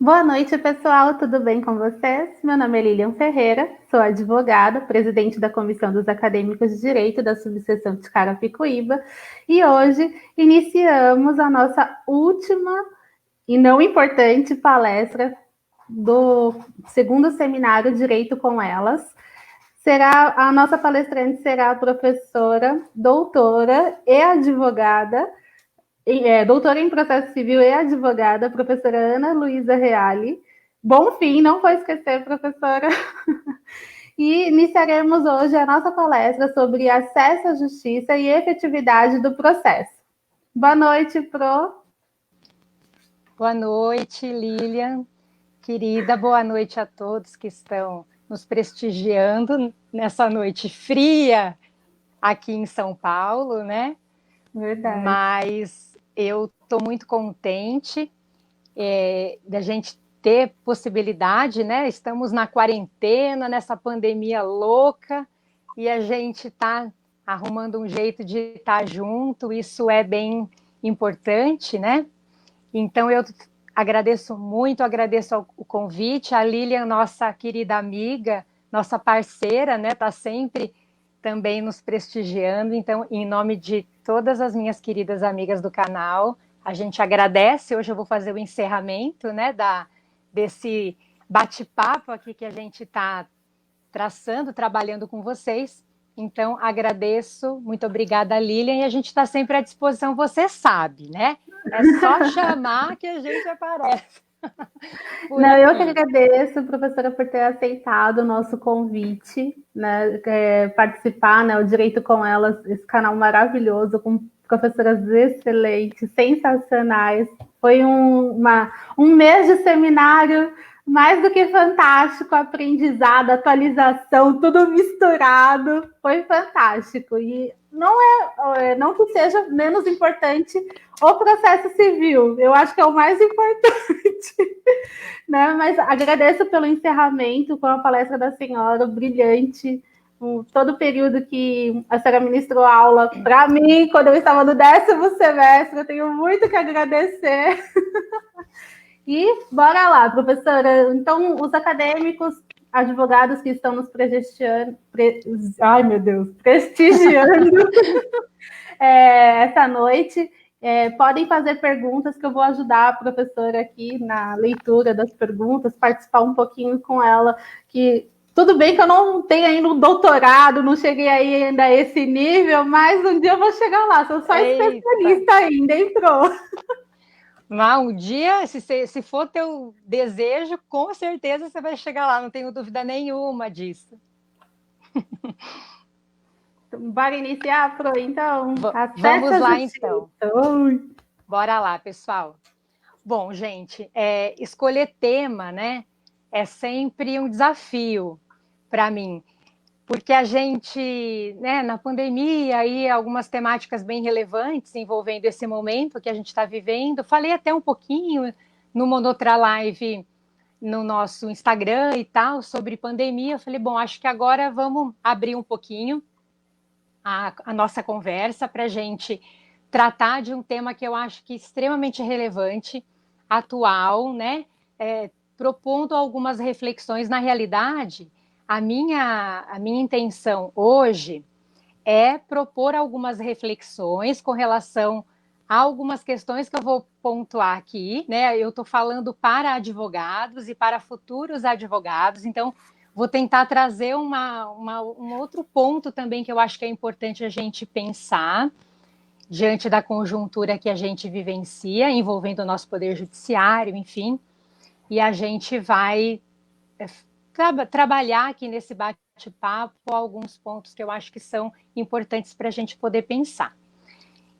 Boa noite, pessoal. Tudo bem com vocês? Meu nome é Lilian Ferreira, sou advogada, presidente da Comissão dos Acadêmicos de Direito da Subseção de Carapicuíba, e hoje iniciamos a nossa última e não importante palestra do segundo seminário Direito com Elas. A nossa palestrante será a professora, doutora e advogada doutora em processo civil e advogada, professora Ana Luísa Reale. Bom fim, não vou esquecer, professora. E iniciaremos hoje a nossa palestra sobre acesso à justiça e efetividade do processo. Boa noite, Pro. Boa noite, Lilian, querida. Boa noite a todos que estão nos prestigiando nessa noite fria aqui em São Paulo, né? Verdade. Mas eu estou muito contente da gente ter possibilidade, né? Estamos na quarentena, nessa pandemia louca, e a gente está arrumando um jeito de estar junto, isso é bem importante, né? Então, eu agradeço muito, agradeço o convite. A Lilian, nossa querida amiga, nossa parceira, né, está sempre também nos prestigiando. Então, em nome de todas as minhas queridas amigas do canal, a gente agradece. Hoje eu vou fazer o encerramento, né, desse bate-papo aqui que a gente está traçando, trabalhando com vocês. Então, agradeço, muito obrigada, Lilian, e a gente está sempre à disposição, você sabe, né? É só chamar que a gente aparece por Não, eu que aqui. agradeço, professora, por ter aceitado o nosso convite, né, participar, né, o Direito com Elas, esse canal maravilhoso, com professoras excelentes, sensacionais. Foi um mês de seminário mais do que fantástico, aprendizado, atualização, tudo misturado, foi fantástico. E não que seja menos importante o processo civil, eu acho que é o mais importante. Né? Mas agradeço pelo encerramento com a palestra da senhora, brilhante. Todo o período que a senhora ministrou aula para mim, quando eu estava no 10º semestre, eu tenho muito que agradecer. E bora lá, professora. Então, os acadêmicos, advogados que estão nos ai, meu Deus, prestigiando essa noite, podem fazer perguntas que eu vou ajudar a professora aqui na leitura das perguntas, participar um pouquinho com ela, que tudo bem que eu não tenho ainda um doutorado, não cheguei aí ainda a esse nível, mas um dia eu vou chegar lá, sou só Eita! especialista ainda, entrou. Mas um dia, se for teu desejo, com certeza você vai chegar lá, não tenho dúvida nenhuma disso. Bora iniciar, Pro, então? Acesso Vamos à lá, justiça. então. Bora lá, pessoal. Bom, gente, escolher tema, né, é sempre um desafio para mim. Porque a gente, né, na pandemia, aí algumas temáticas bem relevantes envolvendo esse momento que a gente está vivendo. Falei até um pouquinho numa outra live no nosso Instagram e tal sobre pandemia. Eu falei, bom, acho que agora vamos abrir um pouquinho a nossa conversa para a gente tratar de um tema que eu acho que é extremamente relevante, atual, né? Propondo algumas reflexões. Na realidade, a minha intenção hoje é propor algumas reflexões com relação a algumas questões que eu vou pontuar aqui, né? Eu estou falando para advogados e para futuros advogados, então vou tentar trazer um outro ponto também que eu acho que é importante a gente pensar diante da conjuntura que a gente vivencia, envolvendo o nosso poder judiciário, enfim, e a gente vai trabalhar aqui nesse bate-papo alguns pontos que eu acho que são importantes para a gente poder pensar.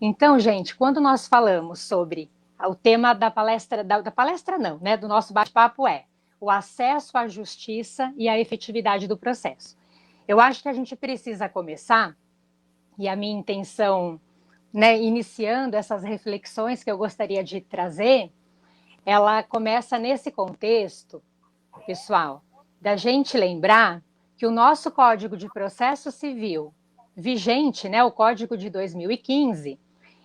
Então, gente, quando nós falamos sobre o tema da palestra, da palestra não, né, do nosso bate-papo é o acesso à justiça e a efetividade do processo. Eu acho que a gente precisa começar, e a minha intenção, né, iniciando essas reflexões que eu gostaria de trazer, ela começa nesse contexto, pessoal, da gente lembrar que o nosso Código de Processo Civil vigente, né, o Código de 2015,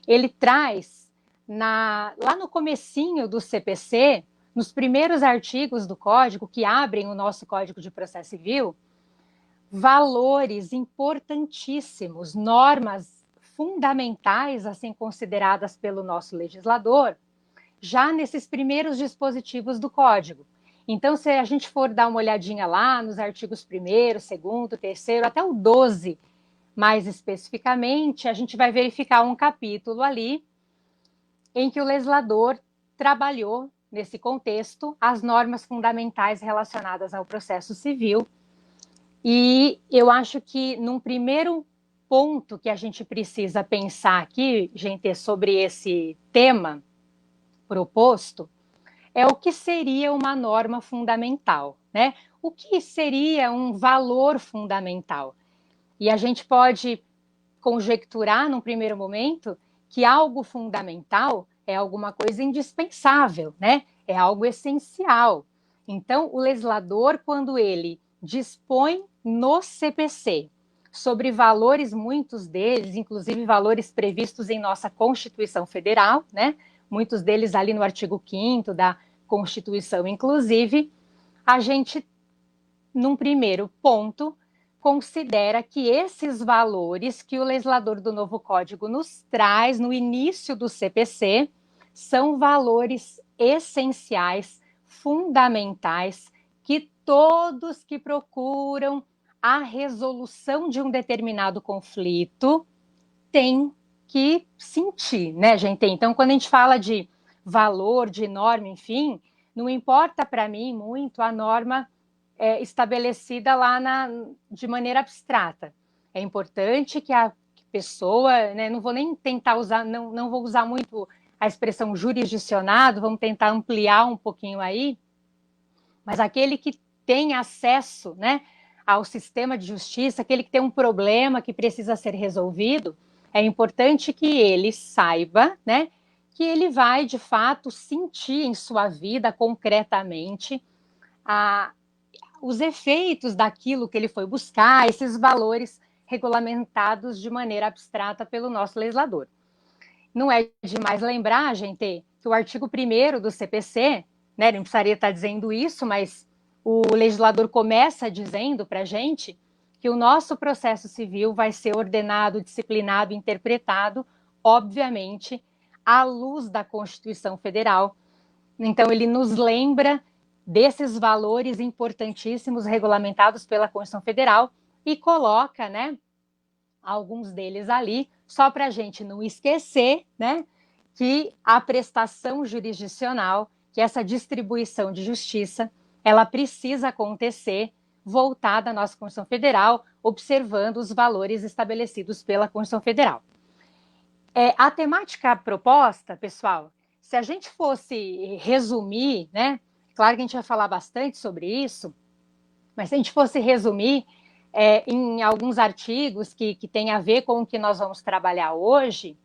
ele traz lá no comecinho do CPC nos primeiros artigos do Código, que abrem o nosso Código de Processo Civil, valores importantíssimos, normas fundamentais a serem consideradas pelo nosso legislador, já nesses primeiros dispositivos do Código. Então, se a gente for dar uma olhadinha lá nos artigos 1º, 2º, 3º, até o 12, mais especificamente, a gente vai verificar um capítulo ali em que o legislador trabalhou, nesse contexto, as normas fundamentais relacionadas ao processo civil. E eu acho que, num primeiro ponto que a gente precisa pensar aqui, gente, sobre esse tema proposto, é o que seria uma norma fundamental, né? O que seria um valor fundamental? E a gente pode conjecturar, num primeiro momento, que algo fundamental é alguma coisa indispensável, né? É algo essencial. Então, o legislador, quando ele dispõe no CPC sobre valores, muitos deles, inclusive valores previstos em nossa Constituição Federal, né? Muitos deles ali no artigo 5º da Constituição, inclusive, a gente, num primeiro ponto, considera que esses valores que o legislador do novo Código nos traz no início do CPC são valores essenciais, fundamentais, que todos que procuram a resolução de um determinado conflito têm que sentir, né, gente? Então, quando a gente fala de valor, de norma, enfim, não importa para mim muito a norma estabelecida lá de maneira abstrata. É importante que a pessoa, né, não vou nem tentar usar, não vou usar muito a expressão jurisdicionado, vamos tentar ampliar um pouquinho aí, mas aquele que tem acesso, né, ao sistema de justiça, aquele que tem um problema que precisa ser resolvido, é importante que ele saiba, né, que ele vai, de fato, sentir em sua vida, concretamente, os efeitos daquilo que ele foi buscar, esses valores regulamentados de maneira abstrata pelo nosso legislador. Não é demais lembrar, gente, que o artigo 1º do CPC, né, não precisaria estar dizendo isso, mas o legislador começa dizendo para a gente que o nosso processo civil vai ser ordenado, disciplinado, interpretado, obviamente, à luz da Constituição Federal. Então, ele nos lembra desses valores importantíssimos regulamentados pela Constituição Federal e coloca, né, alguns deles ali, só para a gente não esquecer, né, que a prestação jurisdicional, que essa distribuição de justiça, ela precisa acontecer voltada à nossa Constituição Federal, observando os valores estabelecidos pela Constituição Federal. A temática proposta, pessoal, se a gente fosse resumir, né, claro que a gente vai falar bastante sobre isso, mas se a gente fosse resumir em alguns artigos que têm a ver com o que nós vamos trabalhar hoje,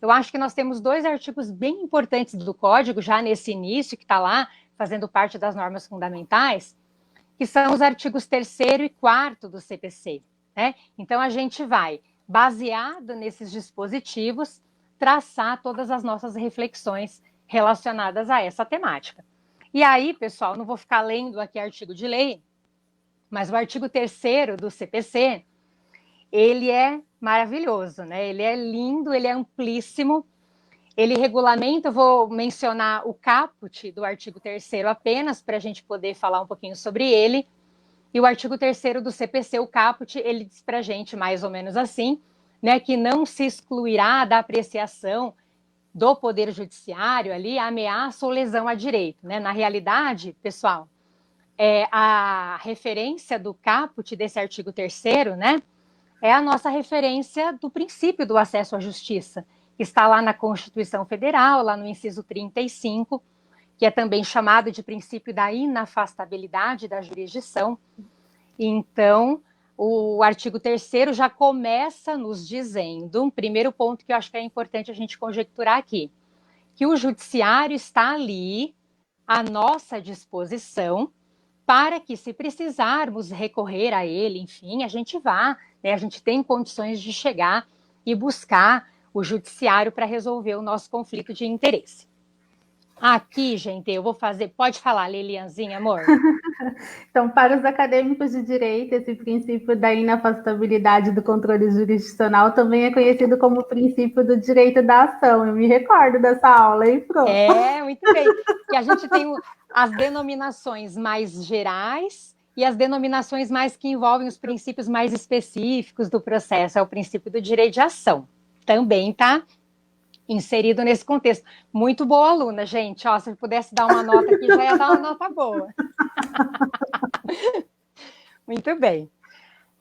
eu acho que nós temos 2 artigos bem importantes do Código, já nesse início, que está lá, fazendo parte das normas fundamentais, que são os artigos 3º e 4º do CPC. Né? Então, a gente vai, baseado nesses dispositivos, traçar todas as nossas reflexões relacionadas a essa temática. E aí, pessoal, não vou ficar lendo aqui artigo de lei, mas o artigo 3º do CPC, ele é maravilhoso, né? Ele é lindo, ele é amplíssimo, ele regulamenta, eu vou mencionar o caput do artigo 3º apenas, para a gente poder falar um pouquinho sobre ele, e o artigo 3º do CPC, o caput, ele diz para a gente mais ou menos assim, né, que não se excluirá da apreciação do Poder Judiciário ali a ameaça ou lesão a direito. Né? Na realidade, pessoal, a referência do caput desse artigo 3º, né, é a nossa referência do princípio do acesso à justiça, que está lá na Constituição Federal, lá no inciso 35, que é também chamado de princípio da inafastabilidade da jurisdição. Então, o artigo 3º já começa nos dizendo, um primeiro ponto que eu acho que é importante a gente conjecturar aqui, que o judiciário está ali à nossa disposição para que, se precisarmos recorrer a ele, enfim, a gente vá, né, a gente tem condições de chegar e buscar o judiciário para resolver o nosso conflito de interesse. Aqui, gente, eu vou fazer... Pode falar, Lilianzinha, amor? Então, para os acadêmicos de direito, esse princípio da inafastabilidade do controle jurisdicional também é conhecido como o princípio do direito da ação. Eu me recordo dessa aula, hein, Pro? Muito bem. Que a gente tem as denominações mais gerais e as denominações mais que envolvem os princípios mais específicos do processo. É o princípio do direito de ação. Também está inserido nesse contexto. Muito boa aluna, gente. Ó, se eu pudesse dar uma nota aqui, já ia dar uma nota boa. Muito bem.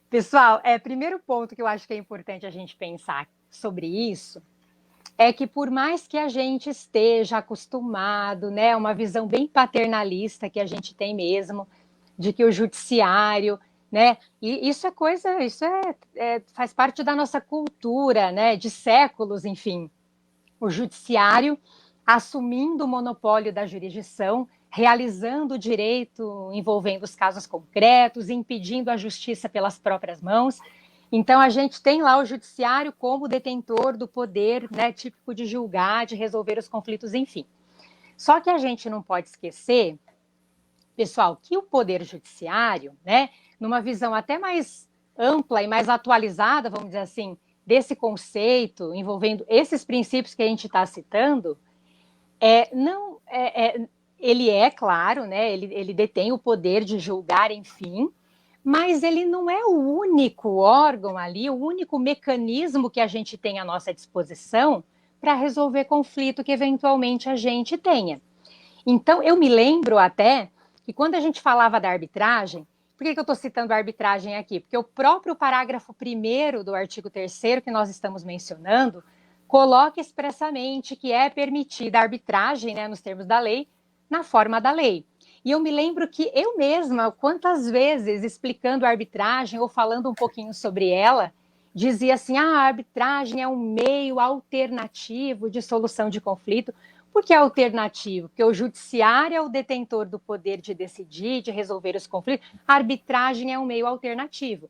Pessoal, primeiro ponto que eu acho que é importante a gente pensar sobre isso é que por mais que a gente esteja acostumado, né, uma visão bem paternalista que a gente tem mesmo, de que o judiciário, né, e isso é coisa, faz parte da nossa cultura, né, de séculos, enfim, o judiciário assumindo o monopólio da jurisdição, realizando o direito envolvendo os casos concretos, impedindo a justiça pelas próprias mãos. Então, a gente tem lá o judiciário como detentor do poder, né, típico de julgar, de resolver os conflitos, enfim. Só que a gente não pode esquecer, pessoal, que o poder judiciário, né, numa visão até mais ampla e mais atualizada, vamos dizer assim, desse conceito, envolvendo esses princípios que a gente está citando, não, ele claro, né, ele detém o poder de julgar, enfim, mas ele não é o único órgão ali, o único mecanismo que a gente tem à nossa disposição para resolver conflito que eventualmente a gente tenha. Então, eu me lembro até que quando a gente falava da arbitragem, por que eu estou citando a arbitragem aqui? Porque o próprio parágrafo 1º do artigo 3º que nós estamos mencionando coloca expressamente que é permitida a arbitragem, né, nos termos da lei, na forma da lei. E eu me lembro que eu mesma, quantas vezes explicando a arbitragem ou falando um pouquinho sobre ela, dizia assim: a arbitragem é um meio alternativo de solução de conflito. Por que é alternativo? Porque o judiciário é o detentor do poder de decidir, de resolver os conflitos. A arbitragem é um meio alternativo.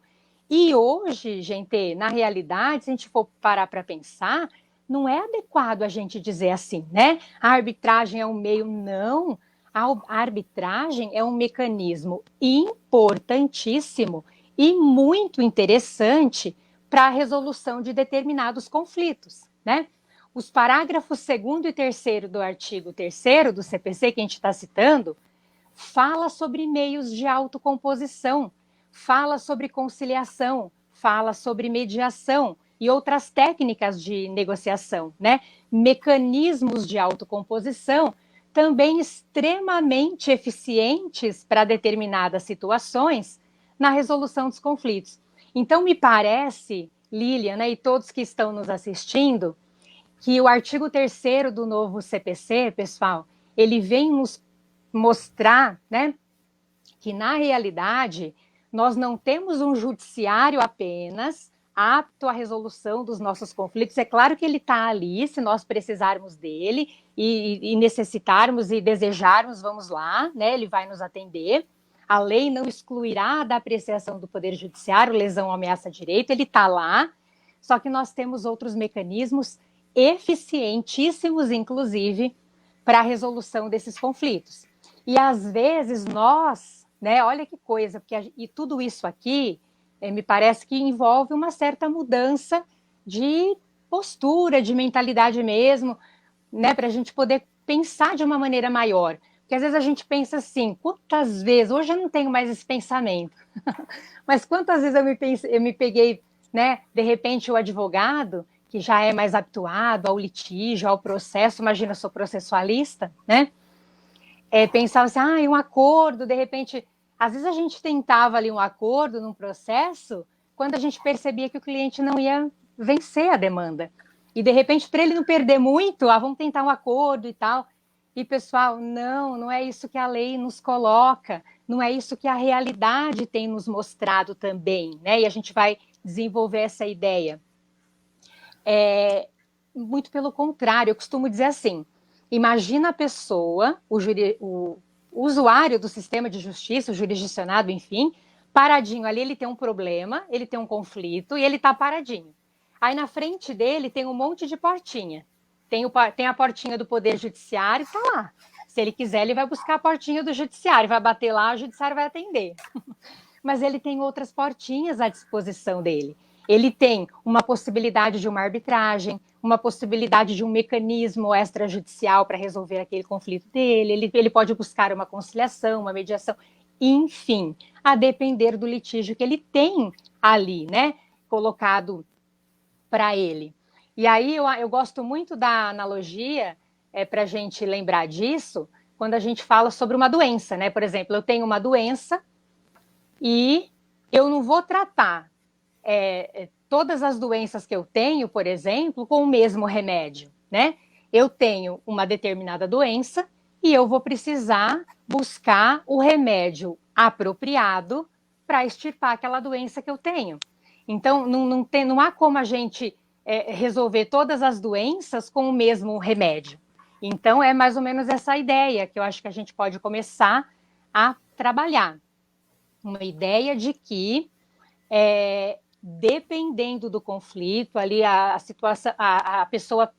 E hoje, gente, na realidade, se a gente for parar para pensar, não é adequado a gente dizer assim, né? A arbitragem é um meio, não. A arbitragem é um mecanismo importantíssimo e muito interessante para a resolução de determinados conflitos, né? Os parágrafos 2º e 3º do artigo 3º do CPC, que a gente está citando, fala sobre meios de autocomposição, fala sobre conciliação, fala sobre mediação e outras técnicas de negociação, né? Mecanismos de autocomposição também extremamente eficientes para determinadas situações na resolução dos conflitos. Então, me parece, Lilian, né, e todos que estão nos assistindo, que o artigo 3º do novo CPC, pessoal, ele vem nos mostrar, né, que na realidade nós não temos um judiciário apenas apto à resolução dos nossos conflitos. É claro que ele está ali, se nós precisarmos dele e necessitarmos e desejarmos, vamos lá, né, ele vai nos atender. A lei não excluirá da apreciação do Poder Judiciário lesão ou ameaça a direito, ele está lá, só que nós temos outros mecanismos eficientíssimos, inclusive, para a resolução desses conflitos. E às vezes nós, né, olha que coisa, e tudo isso aqui me parece que envolve uma certa mudança de postura, de mentalidade mesmo, né, para a gente poder pensar de uma maneira maior. Porque às vezes a gente pensa assim, quantas vezes, hoje eu não tenho mais esse pensamento, mas quantas vezes eu me peguei, né, de repente o advogado, que já é mais habituado ao litígio, ao processo, imagina, eu sou processualista, né? Pensava assim, um acordo, de repente, às vezes a gente tentava ali um acordo num processo, quando a gente percebia que o cliente não ia vencer a demanda. E de repente, para ele não perder muito, vamos tentar um acordo e tal. E pessoal, não é isso que a lei nos coloca, não é isso que a realidade tem nos mostrado também, né? E a gente vai desenvolver essa ideia. Muito pelo contrário, eu costumo dizer assim, imagina a pessoa, o usuário do sistema de justiça, o jurisdicionado, enfim, paradinho ali, ele tem um problema, ele tem um conflito e ele está paradinho. Aí na frente dele tem um monte de portinha. tem a portinha do Poder Judiciário, está lá. Se ele quiser, ele vai buscar a portinha do Judiciário, vai bater lá, o Judiciário vai atender. Mas ele tem outras portinhas à disposição dele. Ele tem uma possibilidade de uma arbitragem, uma possibilidade de um mecanismo extrajudicial para resolver aquele conflito dele, ele pode buscar uma conciliação, uma mediação, enfim, a depender do litígio que ele tem ali, né, colocado para ele. E aí eu gosto muito da analogia, para a gente lembrar disso, quando a gente fala sobre uma doença, né? Por exemplo, eu tenho uma doença e eu não vou tratar todas as doenças que eu tenho, por exemplo, com o mesmo remédio, né? Eu tenho uma determinada doença e eu vou precisar buscar o remédio apropriado para extirpar aquela doença que eu tenho. Então, não há como a gente resolver todas as doenças com o mesmo remédio. Então, é mais ou menos essa ideia que eu acho que a gente pode começar a trabalhar. Uma ideia de que, dependendo do conflito, ali a situação, a pessoa,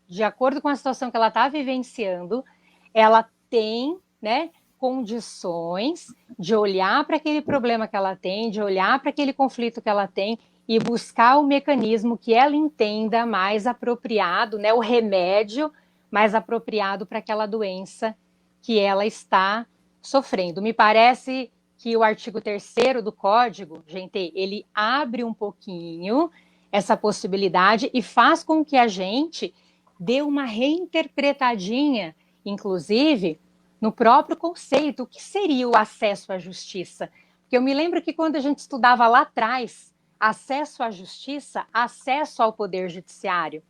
de acordo com a situação que ela está vivenciando, ela tem, né, condições de olhar para aquele problema que ela tem, de olhar para aquele conflito que ela tem e buscar o mecanismo que ela entenda mais apropriado, né, o remédio mais apropriado para aquela doença que ela está sofrendo. Me parece que o artigo 3º do Código, gente, ele abre um pouquinho essa possibilidade e faz com que a gente dê uma reinterpretadinha, inclusive, no próprio conceito. O que seria o acesso à justiça? Porque eu me lembro que quando a gente estudava lá atrás, acesso à justiça, acesso ao poder judiciário,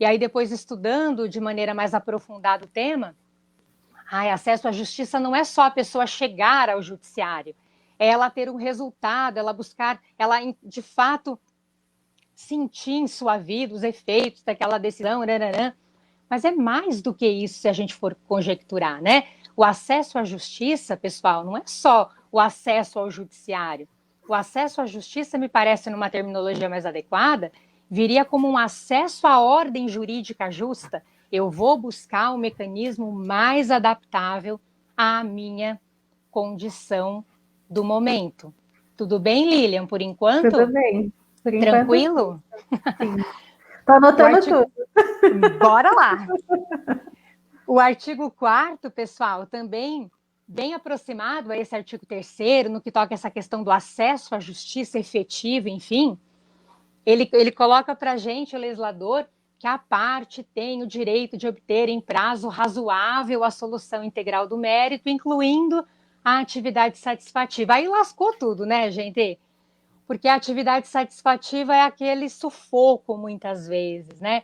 e aí depois estudando de maneira mais aprofundada o tema, acesso à justiça não é só a pessoa chegar ao judiciário, é ela ter um resultado, ela buscar, ela de fato sentir em sua vida os efeitos daquela decisão, mas é mais do que isso se a gente for conjecturar, né? O acesso à justiça, pessoal, não é só o acesso ao judiciário. O acesso à justiça, me parece, numa terminologia mais adequada, viria como um acesso à ordem jurídica justa. Eu vou buscar um mecanismo mais adaptável à minha condição do momento. Tudo bem, Lilian, por enquanto? Tudo bem. Por enquanto, tranquilo? Sim. Estou anotando tudo. Bora lá. O artigo 4º, pessoal, também bem aproximado a esse artigo 3º, no que toca essa questão do acesso à justiça efetiva, enfim, ele coloca para a gente, o legislador, que a parte tem o direito de obter em prazo razoável a solução integral do mérito, incluindo a atividade satisfativa. Aí lascou tudo, né, gente? Porque a atividade satisfativa é aquele sufoco, muitas vezes, né?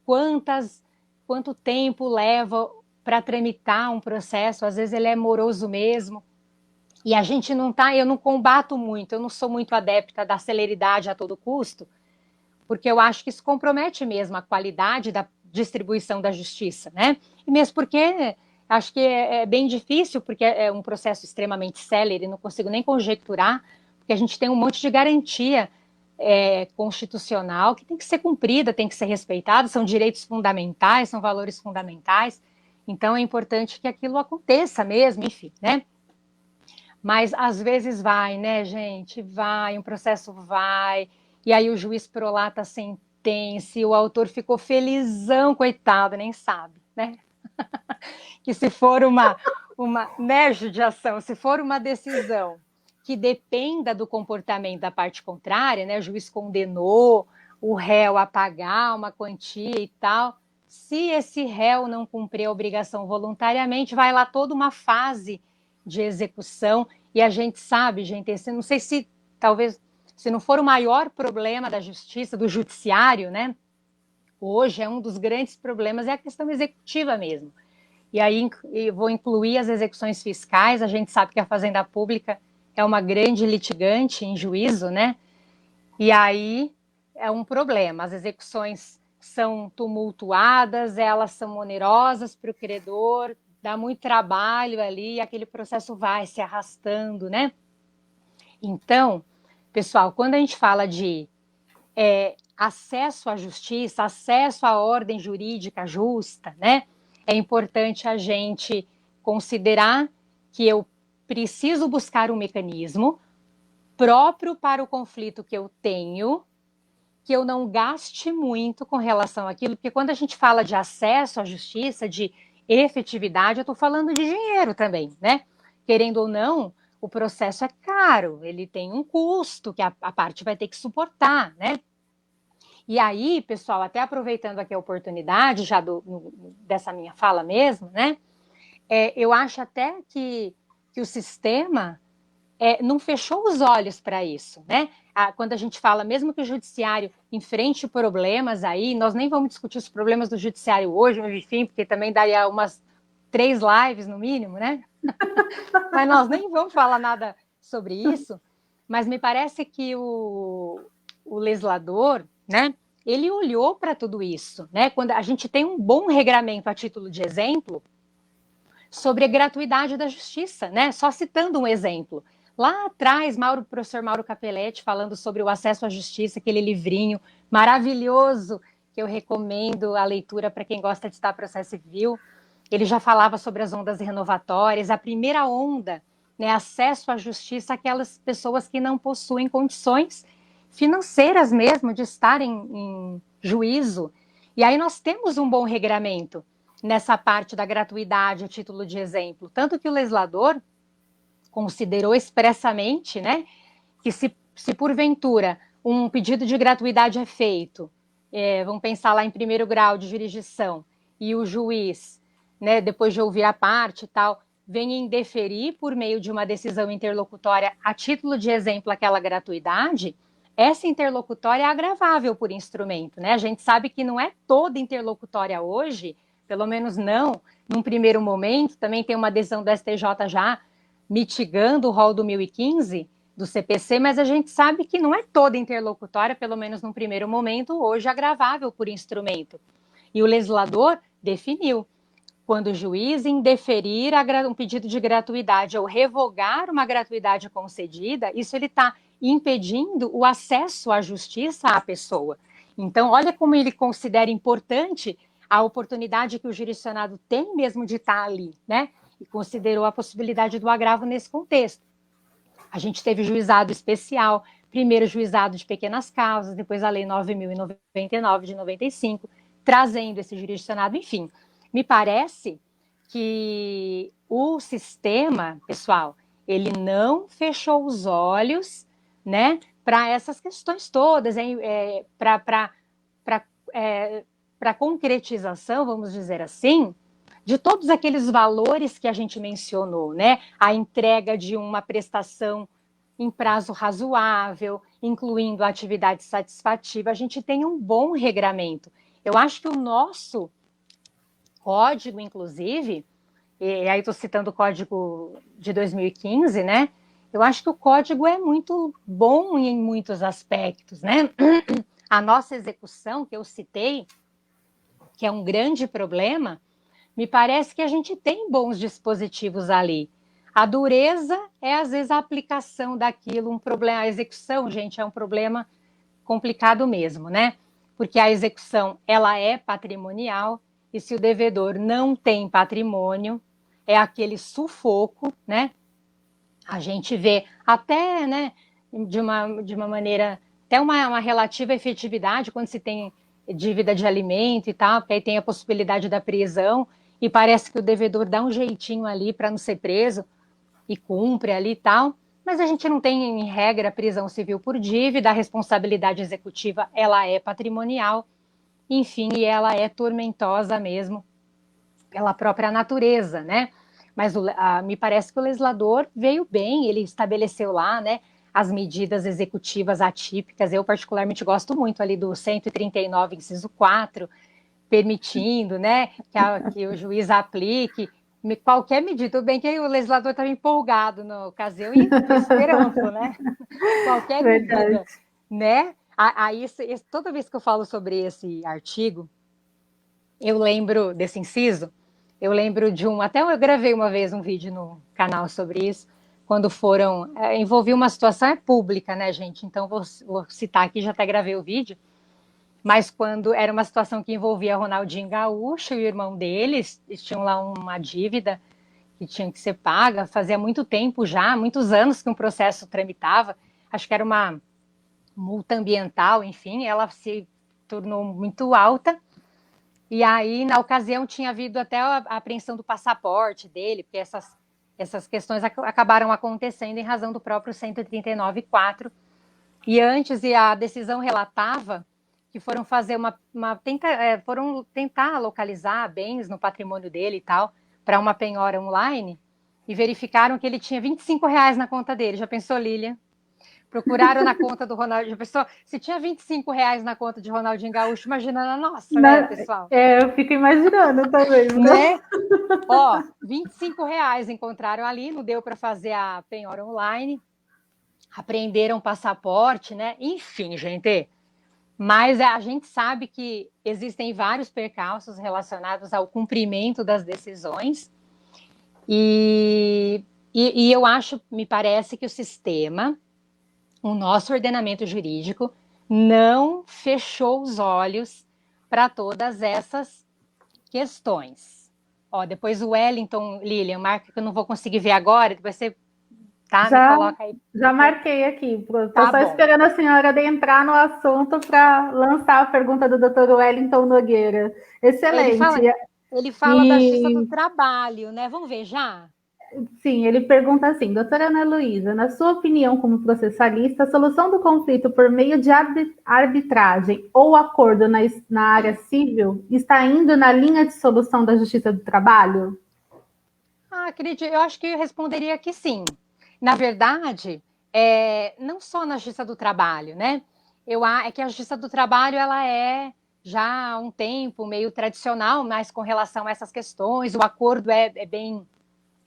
Quanto tempo leva para tramitar um processo? Às vezes ele é moroso mesmo. E a gente eu não combato muito, eu não sou muito adepta da celeridade a todo custo, porque eu acho que isso compromete mesmo a qualidade da distribuição da justiça, né? E mesmo porque acho que é bem difícil, porque é um processo extremamente célere, não consigo nem conjecturar, porque a gente tem um monte de garantia constitucional que tem que ser cumprida, tem que ser respeitada, são direitos fundamentais, são valores fundamentais, então é importante que aquilo aconteça mesmo, enfim, né? Mas às vezes vai, né, gente? Vai, um processo vai, e aí o juiz prolata a sentença, e o autor ficou felizão, coitado, nem sabe, né? Que se for uma né, judiação, se for uma decisão que dependa do comportamento da parte contrária, né? O juiz condenou o réu a pagar uma quantia e tal. Se esse réu não cumprir a obrigação voluntariamente, vai lá toda uma fase de execução. E a gente sabe, gente, não sei se talvez, se não for o maior problema da justiça, do judiciário, né? Hoje é um dos grandes problemas, é a questão executiva mesmo. E aí eu vou incluir as execuções fiscais. A gente sabe que a Fazenda Pública é uma grande litigante em juízo, né? E aí é um problema. As execuções são tumultuadas, elas são onerosas para o credor, dá muito trabalho ali, e aquele processo vai se arrastando, né? Então, pessoal, quando a gente fala de acesso à justiça, acesso à ordem jurídica justa, né? É importante a gente considerar que eu preciso buscar um mecanismo próprio para o conflito que eu tenho, que eu não gaste muito com relação àquilo, porque quando a gente fala de acesso à justiça, de efetividade, eu estou falando de dinheiro também, né? Querendo ou não, o processo é caro, ele tem um custo que a parte vai ter que suportar, né? E aí, pessoal, até aproveitando aqui a oportunidade, já dessa minha fala mesmo, né? Eu acho até que o sistema não fechou os olhos para isso, né? Quando a gente fala, mesmo que o judiciário enfrente problemas aí, nós nem vamos discutir os problemas do judiciário hoje, enfim, porque também daria umas 3 lives no mínimo, né? Mas nós nem vamos falar nada sobre isso, mas me parece que o legislador, né, ele olhou para tudo isso, né? Quando a gente tem um bom regramento a título de exemplo sobre a gratuidade da justiça, né? Só citando um exemplo. Lá atrás, o professor Mauro Capelletti falando sobre o acesso à justiça, aquele livrinho maravilhoso que eu recomendo a leitura para quem gosta de estudar processo civil. Ele já falava sobre as ondas renovatórias. A primeira onda, né, acesso à justiça àquelas pessoas que não possuem condições financeiras mesmo de estar em juízo. E aí nós temos um bom regramento nessa parte da gratuidade a título de exemplo. Tanto que o legislador considerou expressamente, né, que se porventura um pedido de gratuidade é feito, vamos pensar lá em primeiro grau de jurisdição, e o juiz, né, depois de ouvir a parte e tal, vem indeferir por meio de uma decisão interlocutória a título de exemplo aquela gratuidade, essa interlocutória é agravável por instrumento, né? A gente sabe que não é toda interlocutória hoje, pelo menos não, num primeiro momento, também tem uma decisão do STJ já mitigando o rol do 1015, do CPC, mas a gente sabe que não é toda interlocutória, pelo menos num primeiro momento, hoje agravável por instrumento. E o legislador definiu, quando o juiz indeferir um pedido de gratuidade ou revogar uma gratuidade concedida, isso ele está impedindo o acesso à justiça à pessoa. Então, olha como ele considera importante a oportunidade que o jurisdicionado tem mesmo de estar ali, né? E considerou a possibilidade do agravo nesse contexto. A gente teve juizado especial, primeiro juizado de pequenas causas, depois a Lei 9.099 de 95, trazendo esse jurisdicionado, enfim. Me parece que o sistema, pessoal, ele não fechou os olhos, né, para essas questões todas, para concretização, vamos dizer assim, de todos aqueles valores que a gente mencionou, né? A entrega de uma prestação em prazo razoável, incluindo a atividade satisfativa, a gente tem um bom regramento. Eu acho que o nosso código, inclusive, e aí estou citando o código de 2015, né? Eu acho que o código é muito bom em muitos aspectos, né? A nossa execução, que eu citei, que é um grande problema, me parece que a gente tem bons dispositivos ali. A dureza é, às vezes, a aplicação daquilo, um problema. A execução, gente, é um problema complicado mesmo, né? Porque a execução, ela é patrimonial, e se o devedor não tem patrimônio, é aquele sufoco, né? A gente vê até, né, de uma maneira, até uma relativa efetividade, quando se tem dívida de alimento e tal, porque aí tem a possibilidade da prisão, e parece que o devedor dá um jeitinho ali para não ser preso e cumpre ali e tal, mas a gente não tem, em regra, prisão civil por dívida, a responsabilidade executiva, ela é patrimonial, enfim, e ela é tormentosa mesmo pela própria natureza, né? Mas me parece que o legislador veio bem, ele estabeleceu lá, né, as medidas executivas atípicas. Eu particularmente gosto muito ali do 139, inciso 4, permitindo, né, que o juiz aplique qualquer medida. Tudo bem que o legislador estava empolgado na ocasião e esperando, né? Qualquer Verdade. medida, né? Aí, toda vez que eu falo sobre esse artigo, eu lembro desse inciso, eu lembro de até eu gravei uma vez um vídeo no canal sobre isso, quando envolvi uma situação pública, né, gente? Então vou citar aqui, já até gravei o vídeo, mas quando era uma situação que envolvia Ronaldinho Gaúcho e o irmão deles, eles tinham lá uma dívida que tinha que ser paga, fazia muito tempo já, muitos anos que um processo tramitava, acho que era uma multa ambiental, enfim, ela se tornou muito alta, e aí, na ocasião, tinha havido até a apreensão do passaporte dele, porque essas questões acabaram acontecendo em razão do próprio 139.4, e antes, e a decisão relatava que foram fazer foram tentar localizar bens no patrimônio dele e tal, para uma penhora online, e verificaram que ele tinha R$ 25 na conta dele. Já pensou, Lilian? Procuraram na conta do Ronaldinho. Já pensou? Se tinha R$ 25 na conta de Ronaldinho Gaúcho, imagina na nossa, né, pessoal? Eu fico imaginando também. Né? Ó, R$ 25 encontraram ali, não deu para fazer a penhora online, apreenderam o passaporte, né? Enfim, gente. Mas a gente sabe que existem vários percalços relacionados ao cumprimento das decisões, e eu acho, me parece que o sistema, o nosso ordenamento jurídico, não fechou os olhos para todas essas questões. Ó, depois o Wellington, Lilian, marca que eu não vou conseguir ver agora, depois você me coloca aí. Já marquei aqui. Estou Tá só bom. esperando a senhora adentrar no assunto para lançar a pergunta do Dr. Wellington Nogueira. Excelente. Ele fala da justiça do trabalho, né? Vamos ver já? Sim, ele pergunta assim, doutora Ana Luísa, na sua opinião como processalista, a solução do conflito por meio de arbitragem ou acordo na área civil está indo na linha de solução da justiça do trabalho? Acredito, eu acho que eu responderia que sim. Na verdade, não só na justiça do trabalho, né? É que a justiça do trabalho ela é já há um tempo meio tradicional, mas com relação a essas questões, o acordo é bem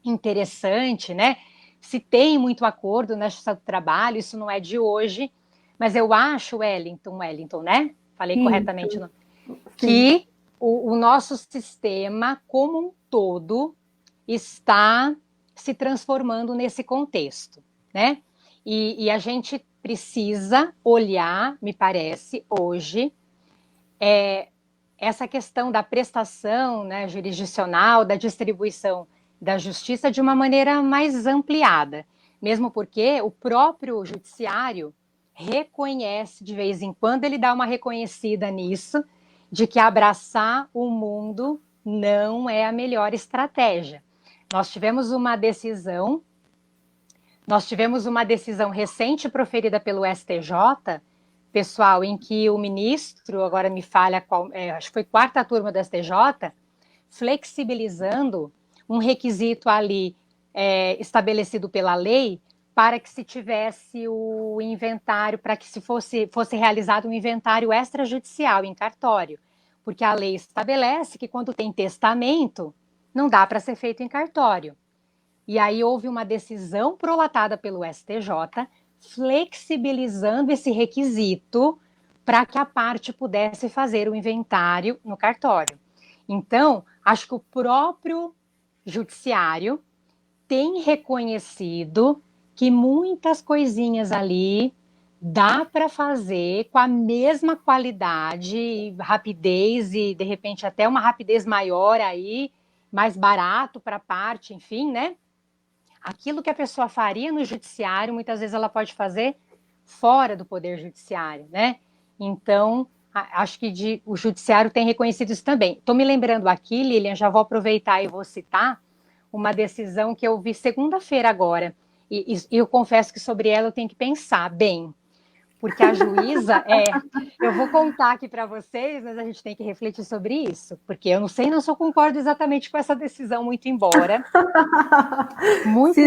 interessante, né? Se tem muito acordo na justiça do trabalho, isso não é de hoje, mas eu acho, Wellington, né? Falei corretamente, Isso, sim. que o nosso sistema como um todo está se transformando nesse contexto, né? E a gente precisa olhar, me parece, hoje, essa questão da prestação, né, jurisdicional, da distribuição da justiça de uma maneira mais ampliada, mesmo porque o próprio judiciário reconhece, de vez em quando, ele dá uma reconhecida nisso, de que abraçar o mundo não é a melhor estratégia. Nós tivemos uma decisão recente proferida pelo STJ, pessoal, em que o ministro, agora me falha qual, acho que foi quarta turma do STJ, flexibilizando um requisito ali estabelecido pela lei para que se tivesse o inventário, para que se fosse realizado um inventário extrajudicial em cartório, porque a lei estabelece que quando tem testamento, não dá para ser feito em cartório. E aí houve uma decisão prolatada pelo STJ, flexibilizando esse requisito para que a parte pudesse fazer o inventário no cartório. Então, acho que o próprio judiciário tem reconhecido que muitas coisinhas ali dá para fazer com a mesma qualidade, rapidez e de repente até uma rapidez maior aí, mais barato para a parte, enfim, né? Aquilo que a pessoa faria no judiciário, muitas vezes ela pode fazer fora do poder judiciário, né? Então, acho que o judiciário tem reconhecido isso também. Estou me lembrando aqui, Lilian, já vou aproveitar e vou citar uma decisão que eu vi segunda-feira agora, e eu confesso que sobre ela eu tenho que pensar bem, porque a juíza eu vou contar aqui para vocês, mas a gente tem que refletir sobre isso, porque eu não sei, não só concordo exatamente com essa decisão, Se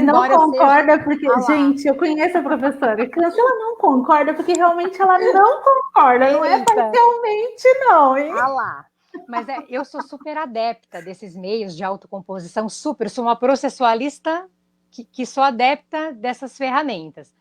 não seja. concorda, porque, gente, eu conheço a professora, que se ela não concorda, porque realmente ela não concorda, não é parcialmente, não, hein? Ah lá. Mas eu sou super adepta desses meios de autocomposição, sou uma processualista que sou adepta dessas ferramentas.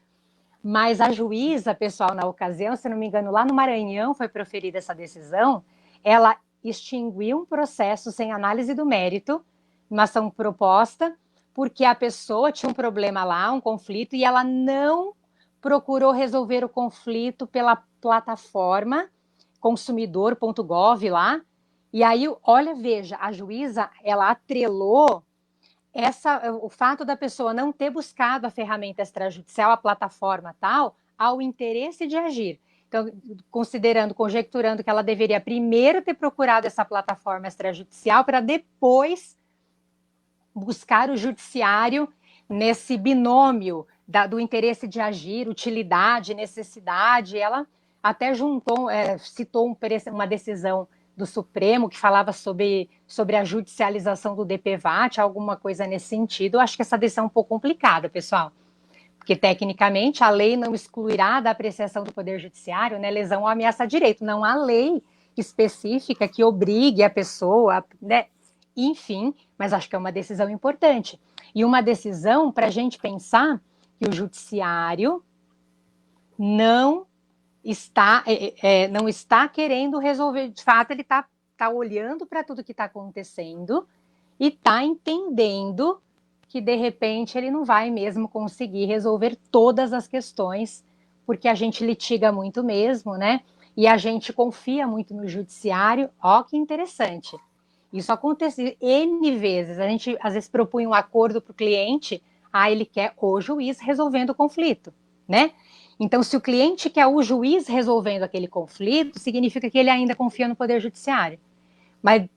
Mas a juíza, pessoal, na ocasião, se não me engano, lá no Maranhão foi proferida essa decisão, ela extinguiu um processo sem análise do mérito, uma ação proposta, porque a pessoa tinha um problema lá, um conflito, e ela não procurou resolver o conflito pela plataforma consumidor.gov lá, e aí, olha, veja, a juíza, ela atrelou o fato da pessoa não ter buscado a ferramenta extrajudicial, a plataforma tal, ao interesse de agir. Então, conjecturando que ela deveria primeiro ter procurado essa plataforma extrajudicial para depois buscar o judiciário nesse binômio do interesse de agir, utilidade, necessidade. Ela até citou uma decisão do Supremo que falava sobre a judicialização do DPVAT, alguma coisa nesse sentido. Eu acho que essa decisão é um pouco complicada, pessoal, porque tecnicamente a lei não excluirá da apreciação do Poder Judiciário, né, lesão ou ameaça a direito. Não há lei específica que obrigue a pessoa, né, enfim, mas acho que é uma decisão importante. E uma decisão para a gente pensar que o judiciário não está querendo resolver. De fato, ele está olhando para tudo que está acontecendo e está entendendo que, de repente, ele não vai mesmo conseguir resolver todas as questões, porque a gente litiga muito mesmo, né? E a gente confia muito no judiciário. Ó, que interessante. Isso acontece N vezes. A gente, às vezes, propõe um acordo para o cliente, ele quer o juiz resolvendo o conflito, né? Então, se o cliente quer o juiz resolvendo aquele conflito, significa que ele ainda confia no Poder Judiciário. Mas,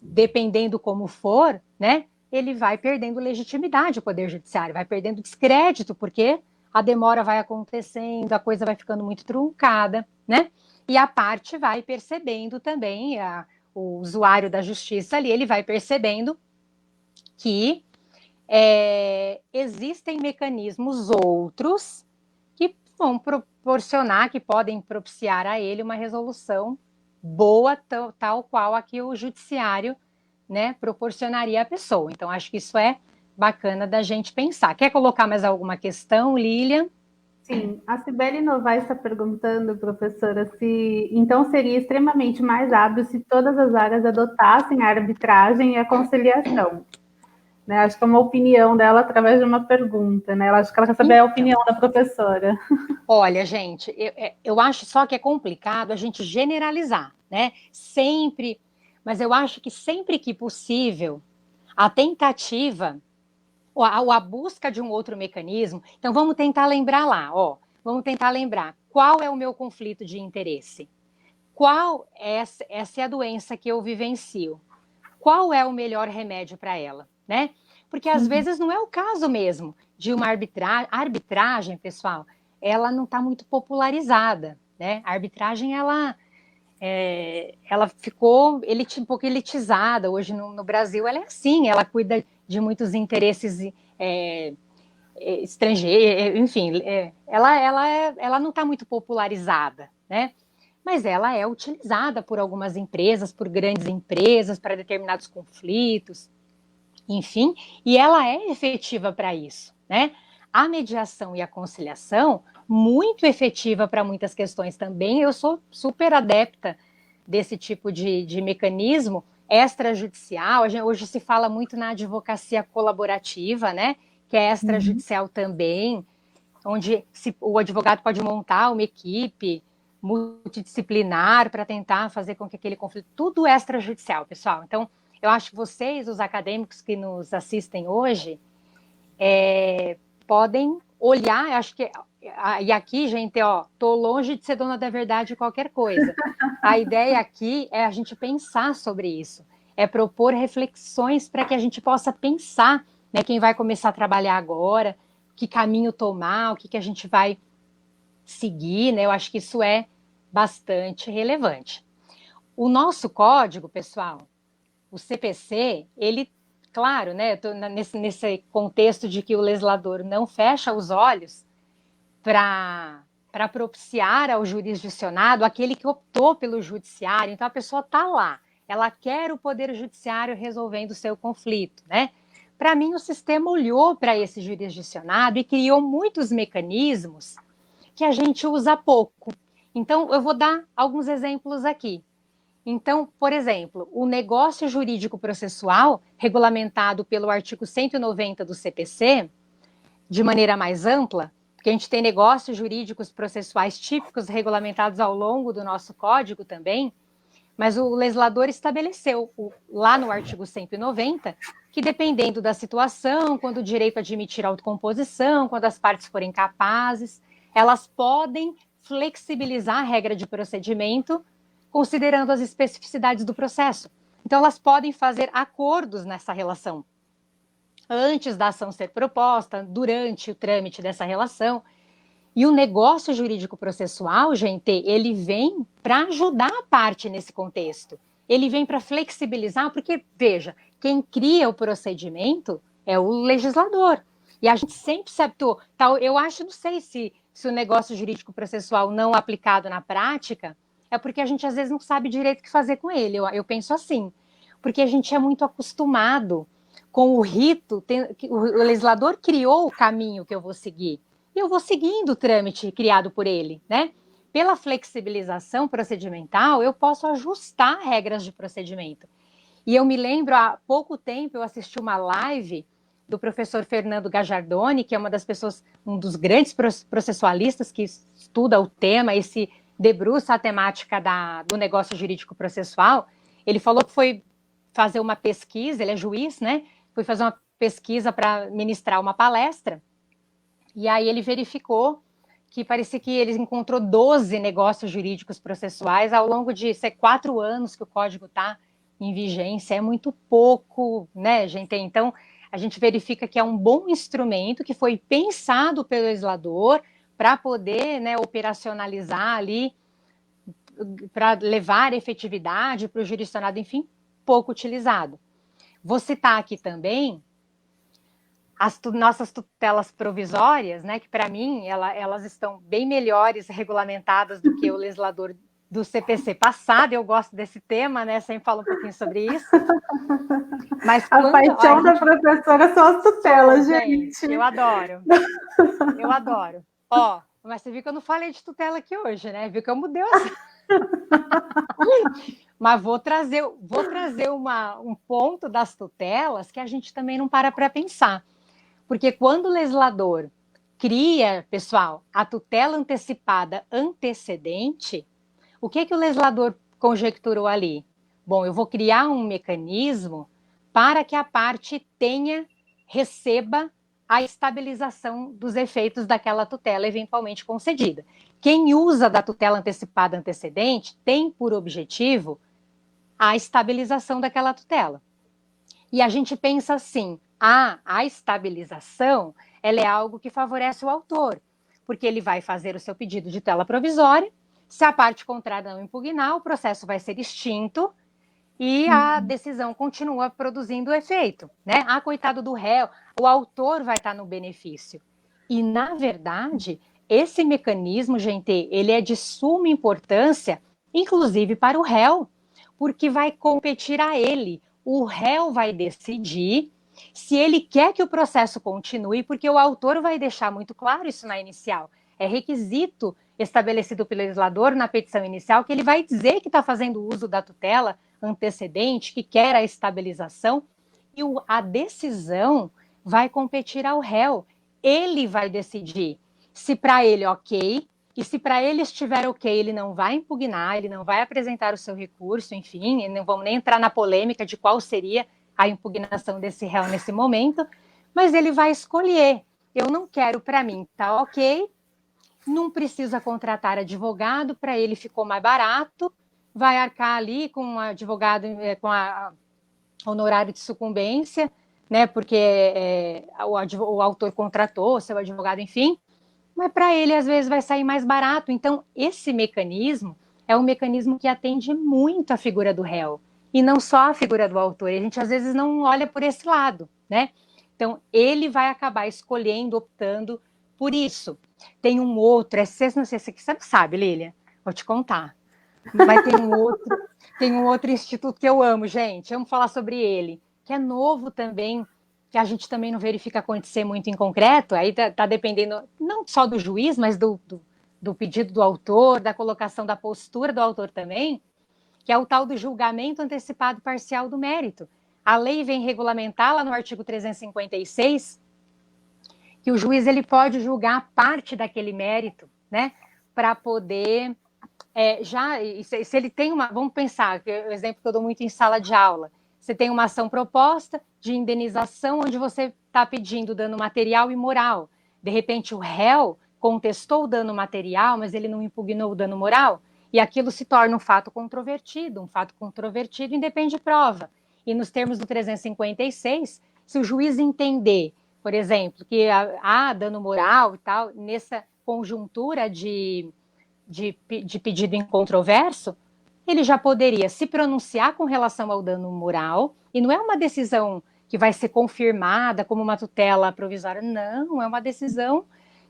dependendo como for, né, ele vai perdendo legitimidade, o Poder Judiciário, vai perdendo descrédito, porque a demora vai acontecendo, a coisa vai ficando muito truncada, né? E a parte vai percebendo também, o usuário da justiça ali, ele vai percebendo que existem mecanismos outros que vão proporcionar, que podem propiciar a ele uma resolução boa, tal qual a que o judiciário, né, proporcionaria à pessoa. Então, acho que isso é bacana da gente pensar. Quer colocar mais alguma questão, Lilian? Sim, a Cibele Novaes está perguntando, professora, se então seria extremamente mais hábil se todas as áreas adotassem a arbitragem e a conciliação. Né? Acho que é uma opinião dela através de uma pergunta, né? Acho que ela quer saber a opinião da professora. Olha, gente, eu acho só que é complicado a gente generalizar, né? Sempre, mas eu acho que sempre que possível, a tentativa ou a busca de um outro mecanismo. Então, vamos tentar lembrar lá, vamos tentar lembrar qual é o meu conflito de interesse. Essa é a doença que eu vivencio. Qual é o melhor remédio para ela, né? Porque às vezes não é o caso mesmo de uma arbitragem, pessoal, ela não está muito popularizada, né? A arbitragem, ela ficou um pouco elitizada. Hoje no Brasil ela é assim, ela cuida de muitos interesses estrangeiros, enfim, ela não está muito popularizada, né? Mas ela é utilizada por algumas empresas, por grandes empresas, para determinados conflitos, enfim, e ela é efetiva para isso, né? A mediação e a conciliação, muito efetiva para muitas questões também. Eu sou super adepta desse tipo de mecanismo extrajudicial. Hoje se fala muito na advocacia colaborativa, né? Que é extrajudicial também, onde o advogado pode montar uma equipe multidisciplinar para tentar fazer com que aquele conflito, tudo extrajudicial, pessoal. Então, eu acho que vocês, os acadêmicos que nos assistem hoje, podem olhar, eu acho que, e aqui, gente, tô longe de ser dona da verdade de qualquer coisa. A ideia aqui é a gente pensar sobre isso, é propor reflexões para que a gente possa pensar, né, quem vai começar a trabalhar agora, que caminho tomar, o que a gente vai seguir, né? Eu acho que isso é bastante relevante. O nosso código, pessoal, o CPC, ele, claro, né, nesse contexto de que o legislador não fecha os olhos para propiciar ao jurisdicionado aquele que optou pelo judiciário. Então, a pessoa está lá, ela quer o poder judiciário resolvendo o seu conflito, né? Para mim, o sistema olhou para esse jurisdicionado e criou muitos mecanismos que a gente usa pouco. Então, eu vou dar alguns exemplos aqui. Então, por exemplo, o negócio jurídico processual, regulamentado pelo artigo 190 do CPC, de maneira mais ampla, porque porque a gente tem negócios jurídicos processuais típicos regulamentados ao longo do nosso código também, mas o legislador estabeleceu lá no artigo 190 que, dependendo da situação, quando o direito admitir autocomposição, quando as partes forem capazes, elas podem flexibilizar a regra de procedimento, considerando as especificidades do processo. Então, elas podem fazer acordos nessa relação, antes da ação ser proposta, durante o trâmite dessa relação. E o negócio jurídico processual, gente, ele vem para ajudar a parte nesse contexto. Ele vem para flexibilizar, porque, veja, quem cria o procedimento é o legislador. E a gente sempre se habituou. Eu acho, não sei se o negócio jurídico processual não aplicado na prática, é porque a gente às vezes não sabe direito o que fazer com ele. Eu penso assim, porque a gente é muito acostumado com o rito, o legislador criou o caminho que eu vou seguir. E eu vou seguindo o trâmite criado por ele, né? Pela flexibilização procedimental, eu posso ajustar regras de procedimento. E eu me lembro, há pouco tempo, eu assisti uma live do professor Fernando Gajardoni, que é uma das pessoas, um dos grandes processualistas que estuda o tema e se debruça a temática do negócio jurídico processual. Ele falou que foi fazer uma pesquisa, ele é juiz, né? Foi fazer uma pesquisa para ministrar uma palestra, e aí ele verificou que parecia que ele encontrou 12 negócios jurídicos processuais ao longo de 4 anos que o código está em vigência. É muito pouco, né, gente? Então, a gente verifica que é um bom instrumento que foi pensado pelo legislador para poder, né, operacionalizar ali, para levar efetividade para o jurisdicionado, enfim, pouco utilizado. Vou citar aqui também as nossas tutelas provisórias, né, que para mim elas estão bem melhores regulamentadas do que o legislador do CPC passado. Eu gosto desse tema, né, sempre falo um pouquinho sobre isso. Mas a paixão da professora são as tutelas, gente. Eu adoro. Eu adoro. Ó, mas você viu que eu não falei de tutela aqui hoje, né? Viu que eu mudei assim. Mas vou trazer um ponto das tutelas que a gente também não para pensar. Porque quando o legislador cria, pessoal, a tutela antecipada antecedente, o que o legislador conjecturou ali? Bom, eu vou criar um mecanismo para que a parte receba a estabilização dos efeitos daquela tutela eventualmente concedida. Quem usa da tutela antecipada antecedente tem por objetivo a estabilização daquela tutela. E a gente pensa assim, a estabilização ela é algo que favorece o autor, porque ele vai fazer o seu pedido de tutela provisória, se a parte contrária não impugnar, o processo vai ser extinto e a decisão continua produzindo efeito, né? Ah, coitado do réu, o autor vai estar no benefício. E, na verdade, esse mecanismo, gente, ele é de suma importância, inclusive para o réu, porque vai competir a ele. O réu vai decidir se ele quer que o processo continue, porque o autor vai deixar muito claro isso na inicial. É requisito estabelecido pelo legislador na petição inicial que ele vai dizer que está fazendo uso da tutela antecedente, que quer a estabilização, e a decisão vai competir ao réu. Ele vai decidir se para ele ok, e se para ele estiver ok, ele não vai impugnar, ele não vai apresentar o seu recurso, enfim, não vamos nem entrar na polêmica de qual seria a impugnação desse réu nesse momento, mas ele vai escolher. Eu não quero para mim, tá ok, não precisa contratar advogado, para ele ficou mais barato, vai arcar ali com um advogado, com a honorário de sucumbência, né, porque o autor contratou, seu advogado, enfim, mas para ele às vezes vai sair mais barato. Então, esse mecanismo é um mecanismo que atende muito a figura do réu, e não só a figura do autor. A gente às vezes não olha por esse lado, né? Então, ele vai acabar escolhendo, optando por isso. Tem um outro, não sei se você sabe, Lília, vou te contar. Mas tem um outro instituto que eu amo, gente. Vamos falar sobre ele, que é novo também, que a gente também não verifica acontecer muito em concreto. Aí tá dependendo não só do juiz, mas do pedido do autor, da colocação da postura do autor também, que é o tal do julgamento antecipado parcial do mérito. A lei vem regulamentar lá no artigo 356 que o juiz ele pode julgar parte daquele mérito, né, para poder se ele tem uma, vamos pensar, que é o exemplo que eu dou muito em sala de aula, você tem uma ação proposta de indenização onde você está pedindo dano material e moral. De repente o réu contestou o dano material, mas ele não impugnou o dano moral, e aquilo se torna um fato controvertido independe de prova. E nos termos do 356, se o juiz entender, por exemplo, que há dano moral e tal, nessa conjuntura de pedido incontroverso, ele já poderia se pronunciar com relação ao dano moral, e não é uma decisão que vai ser confirmada como uma tutela provisória, não, é uma decisão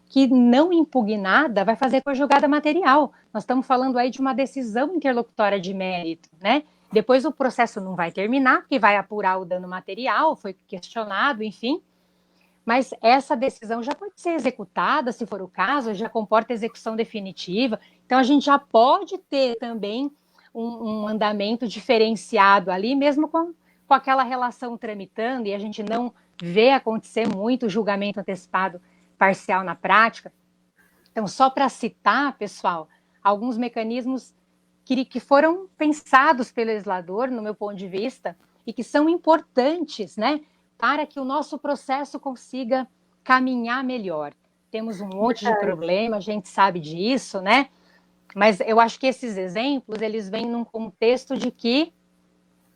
que não impugnada vai fazer com a julgada material. Nós estamos falando aí de uma decisão interlocutória de mérito, né? Depois o processo não vai terminar, porque vai apurar o dano material, foi questionado, enfim, mas essa decisão já pode ser executada, se for o caso, já comporta execução definitiva. Então, a gente já pode ter também um andamento diferenciado ali, mesmo com aquela relação tramitando, e a gente não vê acontecer muito julgamento antecipado parcial na prática. Então, só para citar, pessoal, alguns mecanismos que foram pensados pelo legislador, no meu ponto de vista, e que são importantes, né, para que o nosso processo consiga caminhar melhor. Temos um monte de problema, a gente sabe disso, né? Mas eu acho que esses exemplos, eles vêm num contexto de que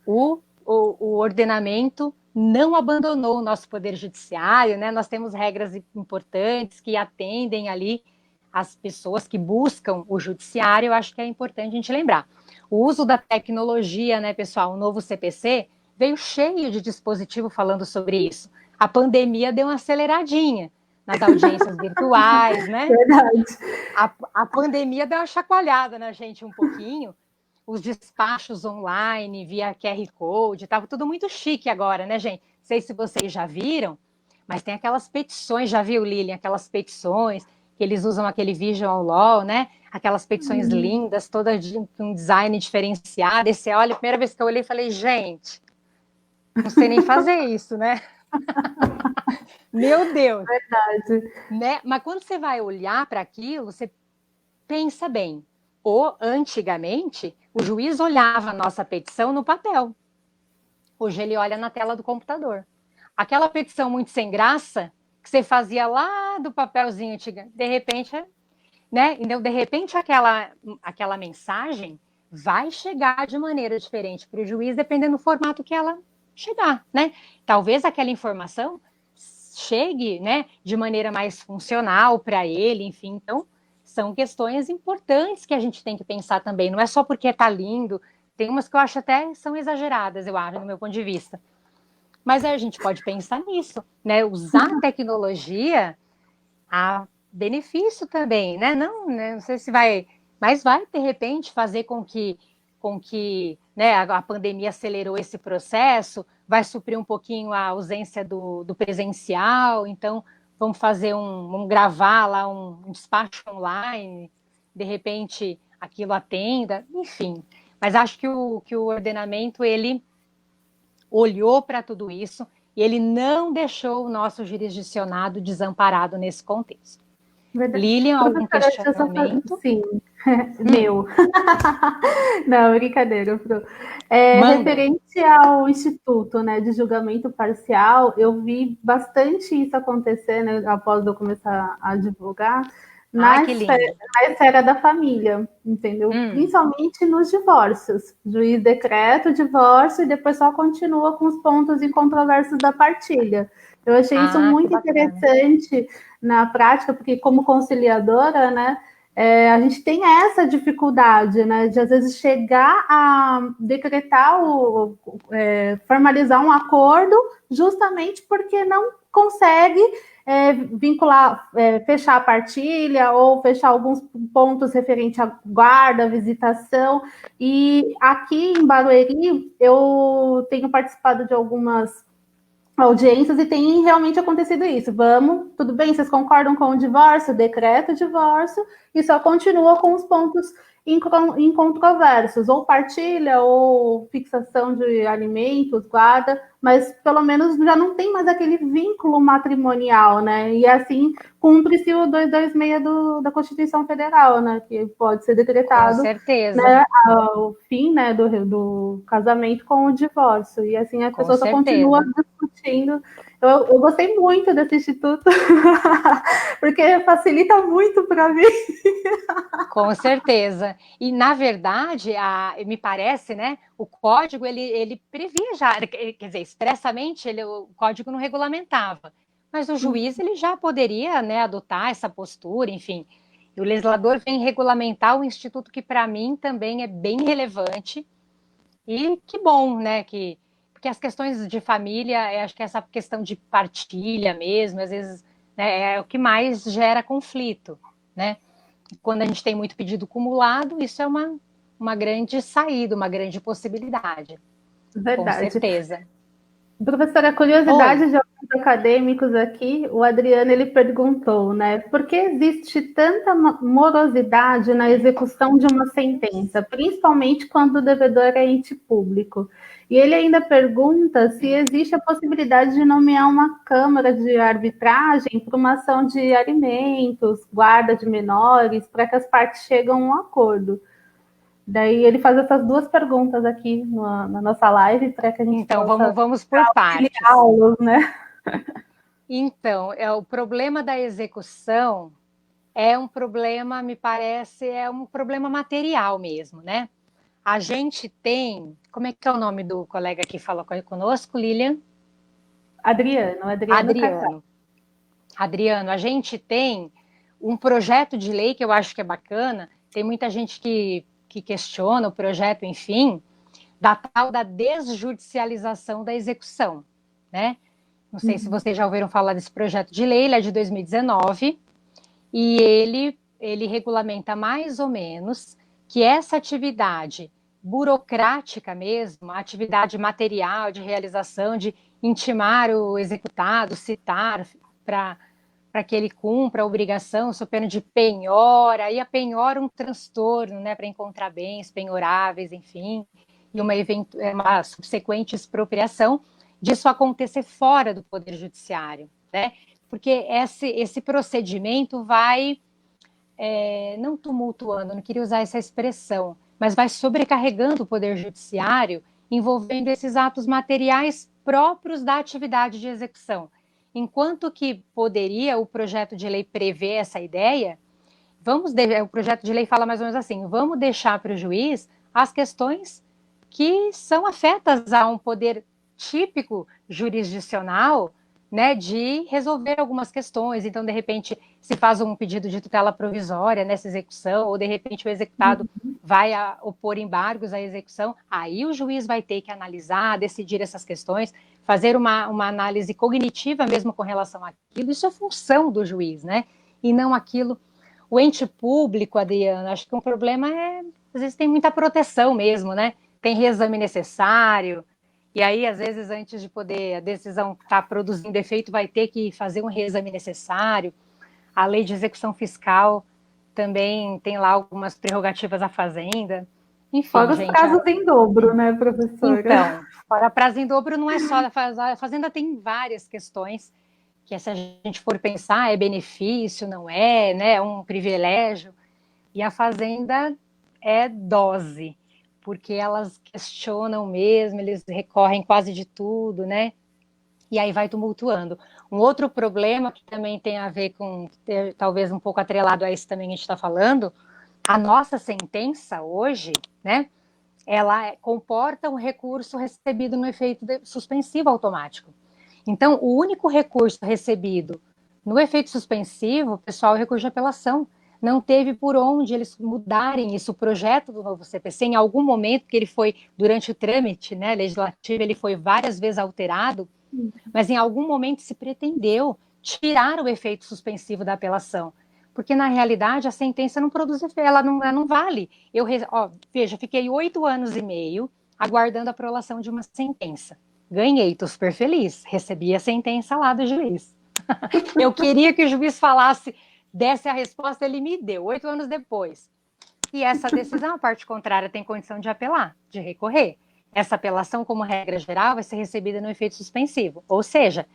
o ordenamento não abandonou o nosso poder judiciário, né? Nós temos regras importantes que atendem ali as pessoas que buscam o judiciário. Eu acho que é importante a gente lembrar. O uso da tecnologia, né, pessoal? O novo CPC veio cheio de dispositivo falando sobre isso. A pandemia deu uma aceleradinha nas audiências virtuais, né? Verdade. A pandemia deu uma chacoalhada na gente um pouquinho. Os despachos online, via QR Code, estava tudo muito chique agora, né, gente? Não sei se vocês já viram, mas tem aquelas petições, já viu, Lilian? Aquelas petições que eles usam aquele Visual Law, né? Aquelas petições lindas, todas com um design diferenciado. E você olha, a primeira vez que eu olhei, falei, gente, não sei nem fazer isso, né? Meu Deus! Verdade. Né? Mas quando você vai olhar para aquilo, você pensa bem. Ou, antigamente, o juiz olhava a nossa petição no papel. Hoje ele olha na tela do computador. Aquela petição muito sem graça, que você fazia lá do papelzinho antigo, de repente, né? Então, de repente, aquela mensagem vai chegar de maneira diferente para o juiz, dependendo do formato que ela chegar, né? Talvez aquela informação chegue, né, de maneira mais funcional para ele, enfim. Então, são questões importantes que a gente tem que pensar também. Não é só porque está lindo. Tem umas que eu acho até são exageradas, eu acho, no meu ponto de vista. Mas a gente pode pensar nisso, né? Usar a tecnologia a benefício também, né? Não, né? Não sei se vai, mas vai de repente fazer com que né, a pandemia acelerou esse processo, vai suprir um pouquinho a ausência do presencial, então vamos gravar lá um despacho online, de repente aquilo atenda, enfim. Mas acho que o ordenamento, ele olhou para tudo isso e ele não deixou o nosso jurisdicionado desamparado nesse contexto. Verdade. Lilian, algum questionamento? Sim, meu. Não, brincadeira, Pro. Referente ao Instituto, né, de julgamento parcial, eu vi bastante isso acontecer, né, após eu começar a divulgar, na esfera da família, entendeu? Principalmente nos divórcios. O juiz decreta o divórcio e depois só continua com os pontos incontroversos da partilha. Eu achei isso muito interessante na prática, porque como conciliadora, né, a gente tem essa dificuldade, né, de às vezes chegar a decretar formalizar um acordo justamente porque não consegue vincular, fechar a partilha ou fechar alguns pontos referentes à guarda, visitação. E aqui em Barueri eu tenho participado de algumas audiências e tem realmente acontecido isso. Tudo bem, vocês concordam com o divórcio? Decreta o divórcio e só continua com os pontos incontroversos, ou partilha, ou fixação de alimentos, guarda, mas pelo menos já não tem mais aquele vínculo matrimonial, né? E assim cumpre-se o 226 da Constituição Federal, né? Que pode ser Com decretado, certeza, né, o fim, né, do casamento com o divórcio. E assim a com pessoa só continua certeza. discutindo. Eu gostei muito desse instituto, porque facilita muito para mim. Com certeza. E, na verdade, me parece, né, o código, ele previa já, quer dizer, expressamente, o código não regulamentava, mas o juiz, ele já poderia, né, adotar essa postura, enfim. E o legislador vem regulamentar o instituto que, para mim, também é bem relevante. E que bom, né, porque as questões de família, acho que essa questão de partilha mesmo, às vezes, né, é o que mais gera conflito, né? Quando a gente tem muito pedido acumulado, isso é uma grande saída, uma grande possibilidade, com Verdade. certeza. Professora, Oi, curiosidade de alguns acadêmicos aqui, o Adriano ele perguntou, né, por que existe tanta morosidade na execução de uma sentença, principalmente quando o devedor é ente público? E ele ainda pergunta se existe a possibilidade de nomear uma câmara de arbitragem para uma ação de alimentos, guarda de menores, para que as partes cheguem a um acordo. Daí ele faz essas duas perguntas aqui na nossa live para que a gente então possa vamos por partes. auxiliá-los, né? Então, o problema da execução é um problema, me parece, é um problema material mesmo, né? A gente tem, como é que é o nome do colega que falou conosco, Lilian? Adriano Carvalho. Adriano. Adriano, a gente tem um projeto de lei que eu acho que é bacana, tem muita gente que questiona o projeto, enfim, da tal da desjudicialização da execução, né? Não sei se vocês já ouviram falar desse projeto de lei, ele é de 2019, e ele regulamenta mais ou menos que essa atividade burocrática mesmo, a atividade material de realização, de intimar o executado, citar para que ele cumpra a obrigação, sob pena de penhora, e a penhora um transtorno, né, para encontrar bens penhoráveis, enfim, e uma subsequente expropriação, disso acontecer fora do Poder Judiciário, né? Porque esse procedimento vai, não tumultuando, não queria usar essa expressão, mas vai sobrecarregando o Poder Judiciário, envolvendo esses atos materiais próprios da atividade de execução. Enquanto que poderia o projeto de lei prever essa ideia, o projeto de lei fala mais ou menos assim: vamos deixar para o juiz as questões que são afetas a um poder típico jurisdicional, né, de resolver algumas questões. Então, de repente, se faz um pedido de tutela provisória nessa execução, ou de repente o executado vai opor embargos à execução, aí o juiz vai ter que analisar, decidir essas questões, fazer uma análise cognitiva mesmo com relação àquilo. Isso é função do juiz, né? E não aquilo. O ente público, Adriana, acho que um problema às vezes tem muita proteção mesmo, né? Tem reexame necessário, e aí, às vezes, antes de poder a decisão estar produzindo efeito, vai ter que fazer um reexame necessário. A lei de execução fiscal também tem lá algumas prerrogativas à Fazenda. Enfim, Fora os gente. prazos em dobro, né, professora? Então, fora prazo em dobro não é só a Fazenda, tem várias questões que, se a gente for pensar, é benefício, não é, né? É um privilégio. E a Fazenda é dose, porque elas questionam mesmo, eles recorrem quase de tudo, né? E aí vai tumultuando. Um outro problema que também tem a ver com, talvez um pouco atrelado a isso também que a gente está falando, a nossa sentença hoje, né? Ela comporta um recurso recebido no efeito suspensivo automático. Então, o único recurso recebido no efeito suspensivo, pessoal, é o recurso de apelação. Não teve por onde eles mudarem isso, o projeto do novo CPC, em algum momento que ele foi, durante o trâmite, né, legislativo, ele foi várias vezes alterado, mas em algum momento se pretendeu tirar o efeito suspensivo da apelação, porque na realidade a sentença não produz efeito, ela não vale. Veja, fiquei 8 anos e meio aguardando a prolação de uma sentença. Ganhei, estou super feliz, recebi a sentença lá do juiz. Eu queria que o juiz falasse, desse a resposta, ele me deu, 8 anos depois. e essa decisão, a parte contrária tem condição de apelar, de recorrer. Essa apelação, como regra geral, vai ser recebida no efeito suspensivo, ou seja,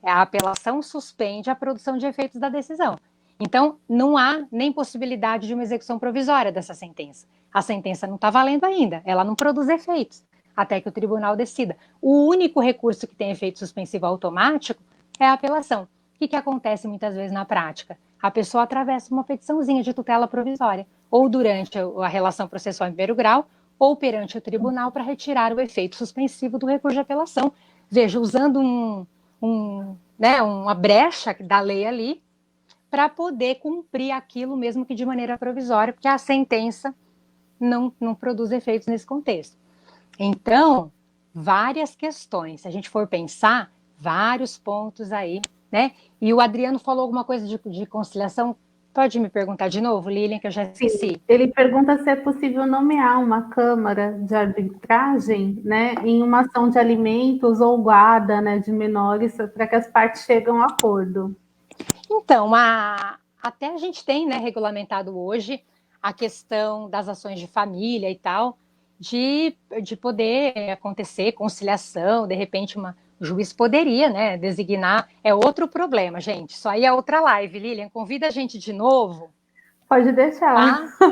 a apelação suspende a produção de efeitos da decisão. Então, não há nem possibilidade de uma execução provisória dessa sentença. A sentença não está valendo ainda, ela não produz efeitos, até que o tribunal decida. O único recurso que tem efeito suspensivo automático é a apelação. O que acontece muitas vezes na prática? A pessoa atravessa uma petiçãozinha de tutela provisória, ou durante a relação processual em primeiro grau, ou perante o tribunal para retirar o efeito suspensivo do recurso de apelação. Veja, usando uma brecha da lei ali, para poder cumprir aquilo mesmo que de maneira provisória, porque a sentença não produz efeitos nesse contexto. Então, várias questões, se a gente for pensar, vários pontos aí, né? E o Adriano falou alguma coisa de conciliação. Pode me perguntar de novo, Lilian, que eu já esqueci. Sim, ele pergunta se é possível nomear uma câmara de arbitragem, né, em uma ação de alimentos ou guarda, né, de menores, para que as partes cheguem a um acordo. Então, até a gente tem, né, regulamentado hoje a questão das ações de família e tal, de poder acontecer conciliação, de repente o juiz poderia, né, designar. É outro problema, gente. Isso aí é outra live, Lilian. Convida a gente de novo. Pode deixar. Tá?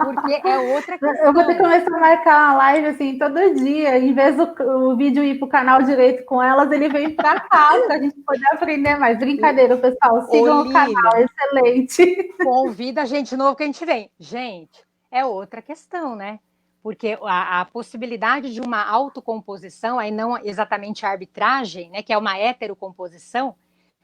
Porque é outra questão. Eu vou ter que começar a marcar uma live assim todo dia. Em vez do vídeo ir para o canal direito com elas, ele vem para cá para a gente poder aprender mais. Brincadeira, pessoal. Sigam o canal, excelente. Convida a gente de novo que a gente vem. Gente, é outra questão, né? Porque a possibilidade de uma autocomposição, aí não exatamente a arbitragem, né, que é uma heterocomposição,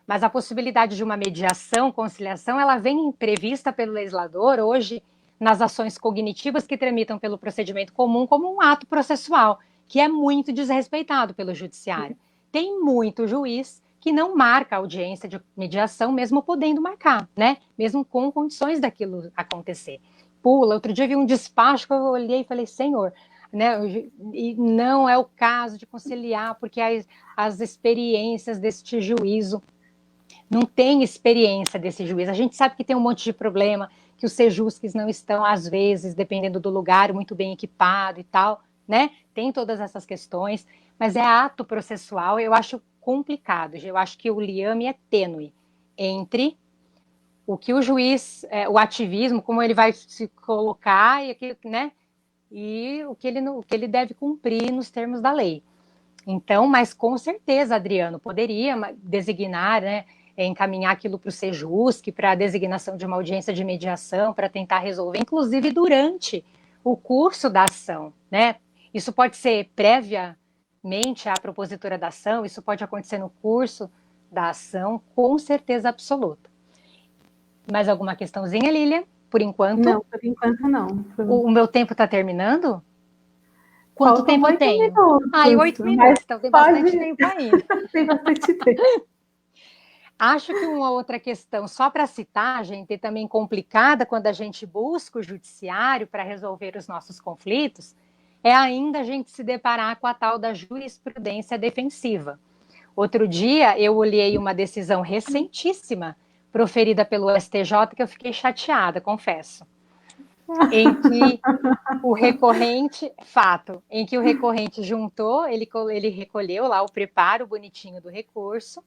mas a possibilidade de uma mediação, conciliação, ela vem prevista pelo legislador hoje nas ações cognitivas que tramitam pelo procedimento comum como um ato processual, que é muito desrespeitado pelo judiciário. Tem muito juiz que não marca a audiência de mediação, mesmo podendo marcar, né? Mesmo com condições daquilo acontecer. Pula, outro dia vi um despacho que eu olhei e falei, senhor, né? E não é o caso de conciliar, porque as experiências deste juízo não tem experiência desse juiz. A gente sabe que tem um monte de problema, que os sejusques não estão, às vezes, dependendo do lugar, muito bem equipado e tal, né? Tem todas essas questões, mas é ato processual, eu acho complicado. Eu acho que o liame é tênue entre o que o juiz, o ativismo, como ele vai se colocar, e aquilo, né? E o que ele deve cumprir nos termos da lei. Então, mas com certeza, Adriano, poderia designar, né? Encaminhar aquilo para o Sejusc, para a designação de uma audiência de mediação, para tentar resolver, inclusive durante o curso da ação, né? Isso pode ser previamente à propositura da ação, isso pode acontecer no curso da ação, com certeza absoluta. Mais alguma questãozinha, Lilian? Por enquanto? Não, por enquanto não. O meu tempo está terminando? Quanto tempo eu tenho? Minutos, 8 minutos, então tem bastante tempo ainda. Tem bastante tempo. Acho que uma outra questão, só para citar, gente, é também complicada quando a gente busca o judiciário para resolver os nossos conflitos, é ainda a gente se deparar com a tal da jurisprudência defensiva. Outro dia eu olhei uma decisão recentíssima proferida pelo STJ que eu fiquei chateada, confesso, em que o recorrente, em que o recorrente juntou, ele recolheu lá o preparo bonitinho do recurso,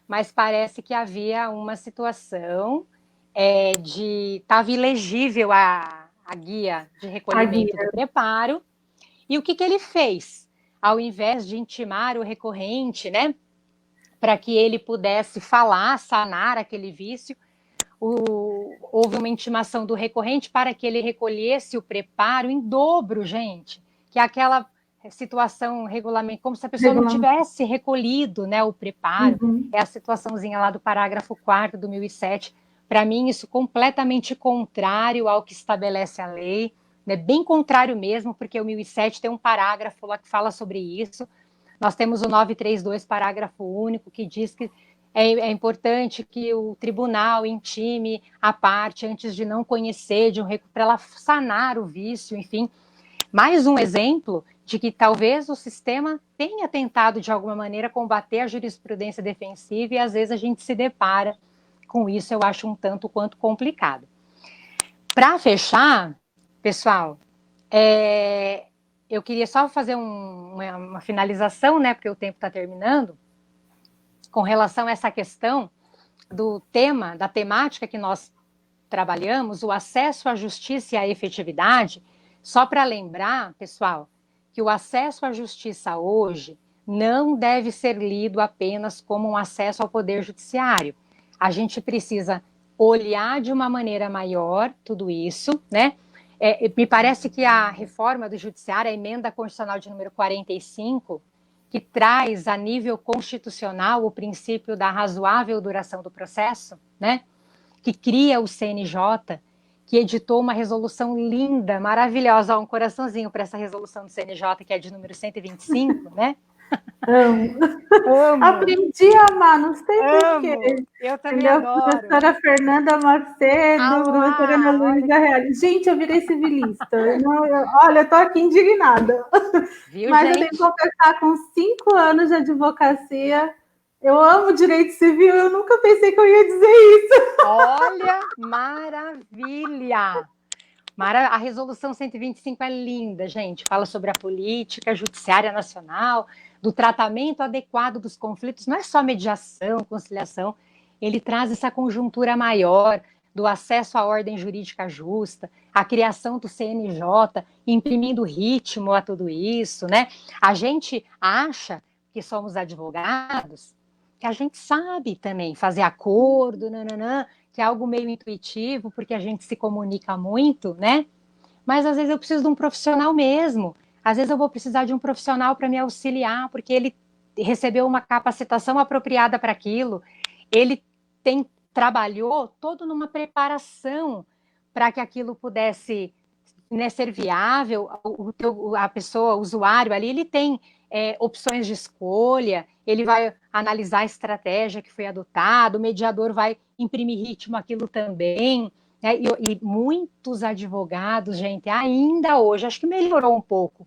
mas parece que havia uma situação estava ilegível a guia de recolhimento do preparo, e o que ele fez? Ao invés de intimar o recorrente, né, para que ele pudesse falar, sanar aquele vício, houve uma intimação do recorrente para que ele recolhesse o preparo em dobro, gente, que é aquela situação regulamentar, como se a pessoa não tivesse recolhido, né, o preparo, é a situaçãozinha lá do parágrafo 4º do 1007. Para mim, isso completamente contrário ao que estabelece a lei, né, bem contrário mesmo, porque o 1007 tem um parágrafo lá que fala sobre isso. Nós temos o 932, parágrafo único, que diz que é importante que o tribunal intime a parte antes de não conhecer de um recurso, para ela sanar o vício, enfim. Mais um exemplo de que talvez o sistema tenha tentado, de alguma maneira, combater a jurisprudência defensiva e, às vezes, a gente se depara com isso, eu acho um tanto quanto complicado. Para fechar, Pessoal, eu queria só fazer uma finalização, né, porque o tempo está terminando, com relação a essa questão do tema, da temática que nós trabalhamos, o acesso à justiça e à efetividade, só para lembrar, pessoal, que o acesso à justiça hoje não deve ser lido apenas como um acesso ao poder judiciário. A gente precisa olhar de uma maneira maior tudo isso, né? Me parece que a reforma do judiciário, a emenda constitucional de número 45, que traz a nível constitucional o princípio da razoável duração do processo, né? Que cria o CNJ, que editou uma resolução linda, maravilhosa, um coraçãozinho para essa resolução do CNJ, que é de número 125, né? Amo. Amo. Aprendi a amar, não sei porquê. Eu também adoro. Professora Fernanda Macedo, professora Ana Luísa Reale. Gente, eu virei civilista. Olha, eu tô aqui indignada. Viu, mas gente? Eu tenho que confessar, com 5 anos de advocacia, eu amo direito civil, eu nunca pensei que eu ia dizer isso. Olha, maravilha! A resolução 125 é linda, gente. Fala sobre a política judiciária nacional, do tratamento adequado dos conflitos. Não é só mediação, conciliação. Ele traz essa conjuntura maior do acesso à ordem jurídica justa, a criação do CNJ, imprimindo ritmo a tudo isso, né? A gente acha que somos advogados, que a gente sabe também fazer acordo, nananã, que é algo meio intuitivo, porque a gente se comunica muito, né? Mas às vezes eu preciso de um profissional mesmo. Às vezes eu vou precisar de um profissional para me auxiliar, porque ele recebeu uma capacitação apropriada para aquilo, ele trabalhou todo numa preparação para que aquilo pudesse, né, ser viável. A pessoa, o usuário ali, ele tem opções de escolha, ele vai analisar a estratégia que foi adotada, o mediador vai imprimir ritmo àquilo também. E muitos advogados, gente, ainda hoje, acho que melhorou um pouco,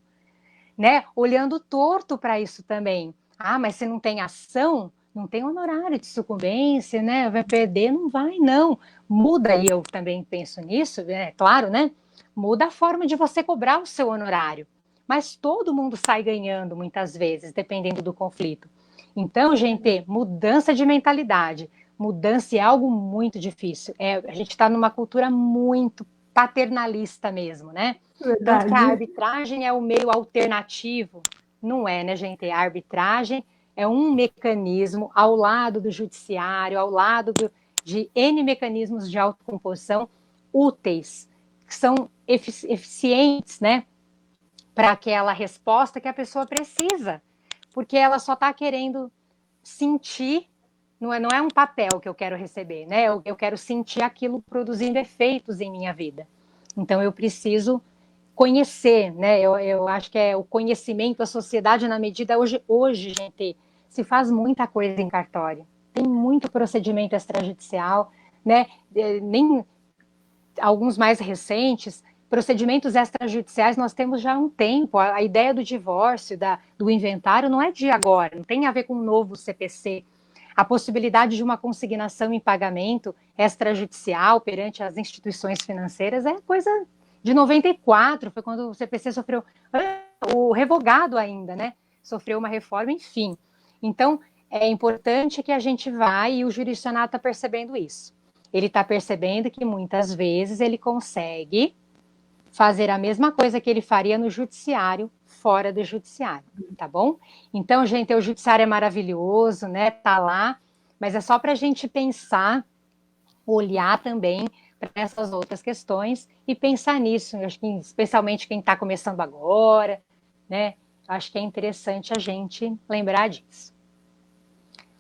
né? Olhando torto para isso também. Ah, mas se não tem ação, não tem honorário de sucumbência, né? Vai perder, não vai, não. Muda, e eu também penso nisso, é claro, né? Muda a forma de você cobrar o seu honorário. Mas todo mundo sai ganhando muitas vezes, dependendo do conflito. Então, gente, mudança de mentalidade. Mudança é algo muito difícil. A gente está numa cultura muito paternalista mesmo, né? Verdade. Tanto que a arbitragem é o meio alternativo. Não é, né, gente? A arbitragem é um mecanismo ao lado do judiciário, ao lado de N mecanismos de autocomposição úteis, que são eficientes, né, para aquela resposta que a pessoa precisa, porque ela só está querendo sentir, não é um papel que eu quero receber, né? Eu quero sentir aquilo produzindo efeitos em minha vida. Então eu preciso conhecer, né? Eu acho que é o conhecimento, a sociedade na medida hoje, gente, se faz muita coisa em cartório. Tem muito procedimento extrajudicial, né? Nem alguns mais recentes, procedimentos extrajudiciais nós temos já há um tempo. A ideia do divórcio, do inventário, não é de agora, não tem a ver com um novo CPC. A possibilidade de uma consignação em pagamento extrajudicial perante as instituições financeiras é coisa de 94, foi quando o CPC sofreu, o revogado ainda, né? Sofreu uma reforma, enfim. Então, é importante que a gente vá, e o jurisdicionado está percebendo isso. Ele está percebendo que muitas vezes ele consegue fazer a mesma coisa que ele faria no judiciário, fora do judiciário, tá bom? Então, gente, o judiciário é maravilhoso, né? Tá lá, mas é só para a gente pensar, olhar também para essas outras questões e pensar nisso. Eu acho que especialmente quem está começando agora, né? Acho que é interessante a gente lembrar disso.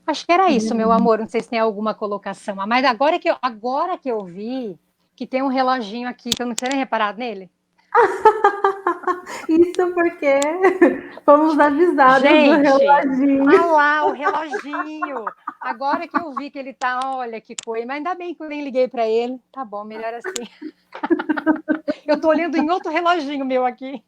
Acho que era isso, meu amor. Não sei se tem alguma colocação. Mas agora que eu vi que tem um reloginho aqui, que eu não tinha nem reparado nele. Isso porque fomos avisados do reloginho. Olha lá, o reloginho. Agora que eu vi que ele tá, olha que coisa. Mas ainda bem que eu nem liguei para ele. Tá bom, melhor assim. Eu tô olhando em outro reloginho meu aqui.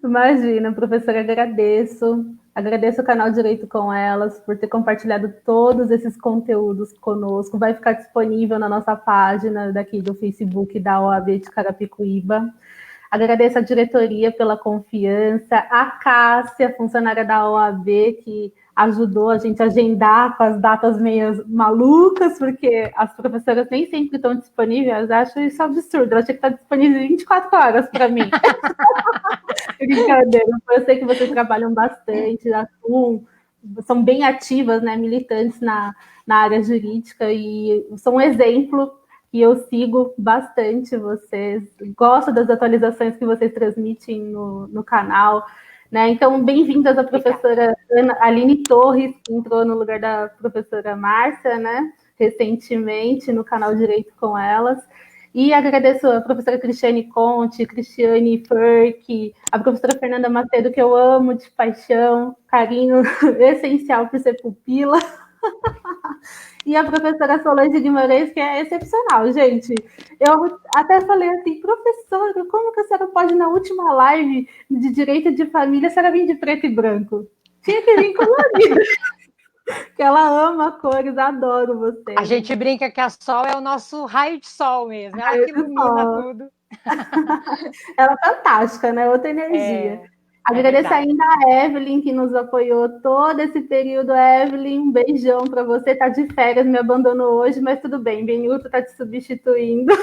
Imagina, professora, agradeço Agradeço o canal Direito com Elas por ter compartilhado todos esses conteúdos conosco. Vai ficar disponível na nossa página daqui do Facebook da OAB de Carapicuíba. Agradeço a diretoria pela confiança, a Cássia, funcionária da OAB, que ajudou a gente a agendar com as datas meio malucas, porque as professoras nem sempre estão disponíveis. Eu acho isso absurdo, ela tinha que estar disponível 24 horas para mim. Brincadeira, eu sei que vocês trabalham bastante, atuam, são bem ativas, né, militantes na área jurídica, e são um exemplo que eu sigo bastante vocês, gosto das atualizações que vocês transmitem no canal, né? Então, bem-vindas a professora Aline Torres, que entrou no lugar da professora Márcia, né, recentemente, no canal Direito com Elas. E agradeço a professora Cristiane Conte, Cristiane Furk, a professora Fernanda Macedo, que eu amo de paixão, carinho essencial por ser pupila. E a professora Solange Guimarães, que é excepcional, gente. Eu até falei assim, professora, como que a senhora pode, na última live de Direito de Família, a senhora vir de preto e branco? Tinha que vir colorida. Que ela ama cores, adoro você. A gente brinca que a Sol é o nosso raio de sol mesmo, ela que ilumina tudo. Ela é fantástica, né? Outra energia. Agradeço ainda a Evelyn, que nos apoiou todo esse período. Evelyn, um beijão para você. Tá de férias, me abandonou hoje, mas tudo bem. Benilton tá te substituindo.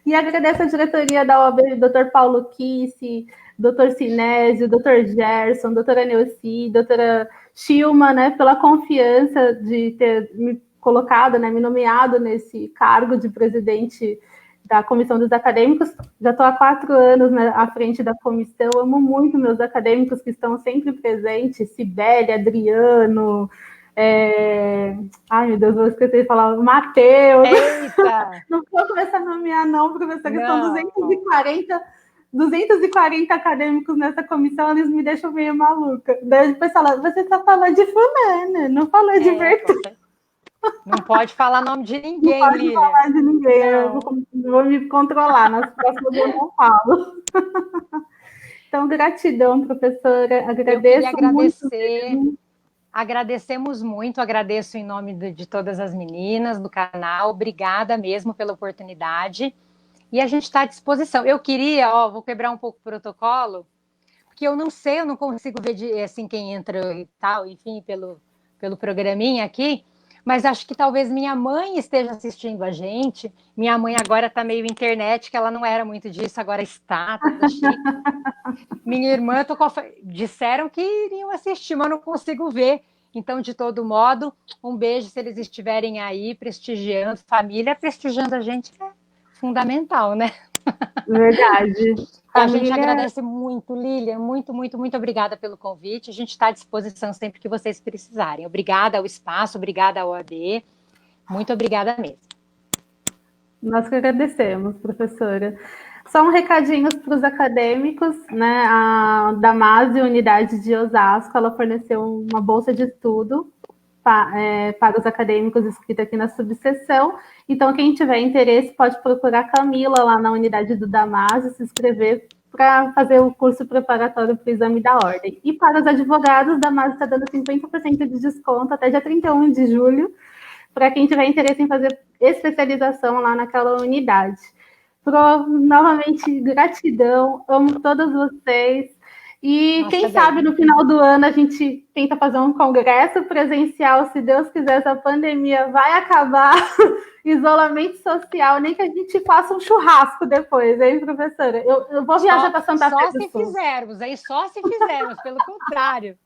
E agradeço a diretoria da OAB, Dr. Paulo Kisse, Dr. Sinésio, Dr. Gerson, doutora Neuci, doutora Chilma, né, pela confiança de ter me colocado, né, me nomeado nesse cargo de presidente da Comissão dos Acadêmicos. Já estou há 4 anos, né, à frente da comissão, amo muito meus acadêmicos que estão sempre presentes, Sibeli, Adriano, ai, meu Deus, vou esquecer de falar, Matheus. Eita! Não vou começar a nomear, não, professor, que são 240 acadêmicos nessa comissão, eles me deixam meio maluca. Daí depois fala, você só falou de fulano, não falou de Bertone. Não pode falar nome de ninguém, não pode Lília. Falar de ninguém, eu vou me controlar, nas próximas eu não falo. Então, gratidão, professora, agradeço muito. Agradecemos muito, agradeço em nome de todas as meninas do canal, obrigada mesmo pela oportunidade, e a gente está à disposição. Eu queria, vou quebrar um pouco o protocolo, porque eu não sei, eu não consigo ver assim, quem entra e tal, enfim, pelo programinha aqui, mas acho que talvez minha mãe esteja assistindo a gente. Minha mãe agora está meio internet, que ela não era muito disso, agora está, toda chique. Minha irmã, disseram que iriam assistir, mas não consigo ver. Então, de todo modo, um beijo se eles estiverem aí prestigiando, família prestigiando a gente é fundamental, né? Verdade. A gente agradece muito, Lília, muito, muito, muito obrigada pelo convite. A gente está à disposição sempre que vocês precisarem. Obrigada ao espaço, obrigada ao OAB. Muito obrigada mesmo. Nós que agradecemos, professora. Só um recadinho para os acadêmicos, né? A Damásio, unidade de Osasco, ela forneceu uma bolsa de estudo para os acadêmicos inscritos aqui na subseção. Então, quem tiver interesse pode procurar a Camila lá na unidade do Damásio, se inscrever para fazer o curso preparatório para o exame da ordem. E para os advogados, Damásio está dando 50% de desconto até dia 31 de julho, para quem tiver interesse em fazer especialização lá naquela unidade. Novamente, gratidão, amo todas vocês. E nossa, quem sabe no final do ano a gente tenta fazer um congresso presencial, se Deus quiser, essa pandemia vai acabar, isolamento social, nem que a gente faça um churrasco depois, hein, professora? Eu vou viajar para Santa Fé do Sul. Só se fizermos, hein? Só se fizermos, pelo contrário.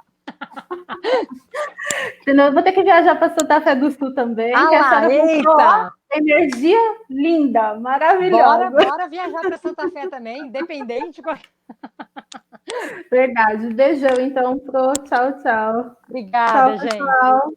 Senão eu vou ter que viajar para Santa Fé do Sul também. Eita! Energia linda, maravilhosa. Bora viajar para Santa Fé também, independente. Verdade. Beijão, então, pro tchau, tchau. Obrigada, gente. Tchau.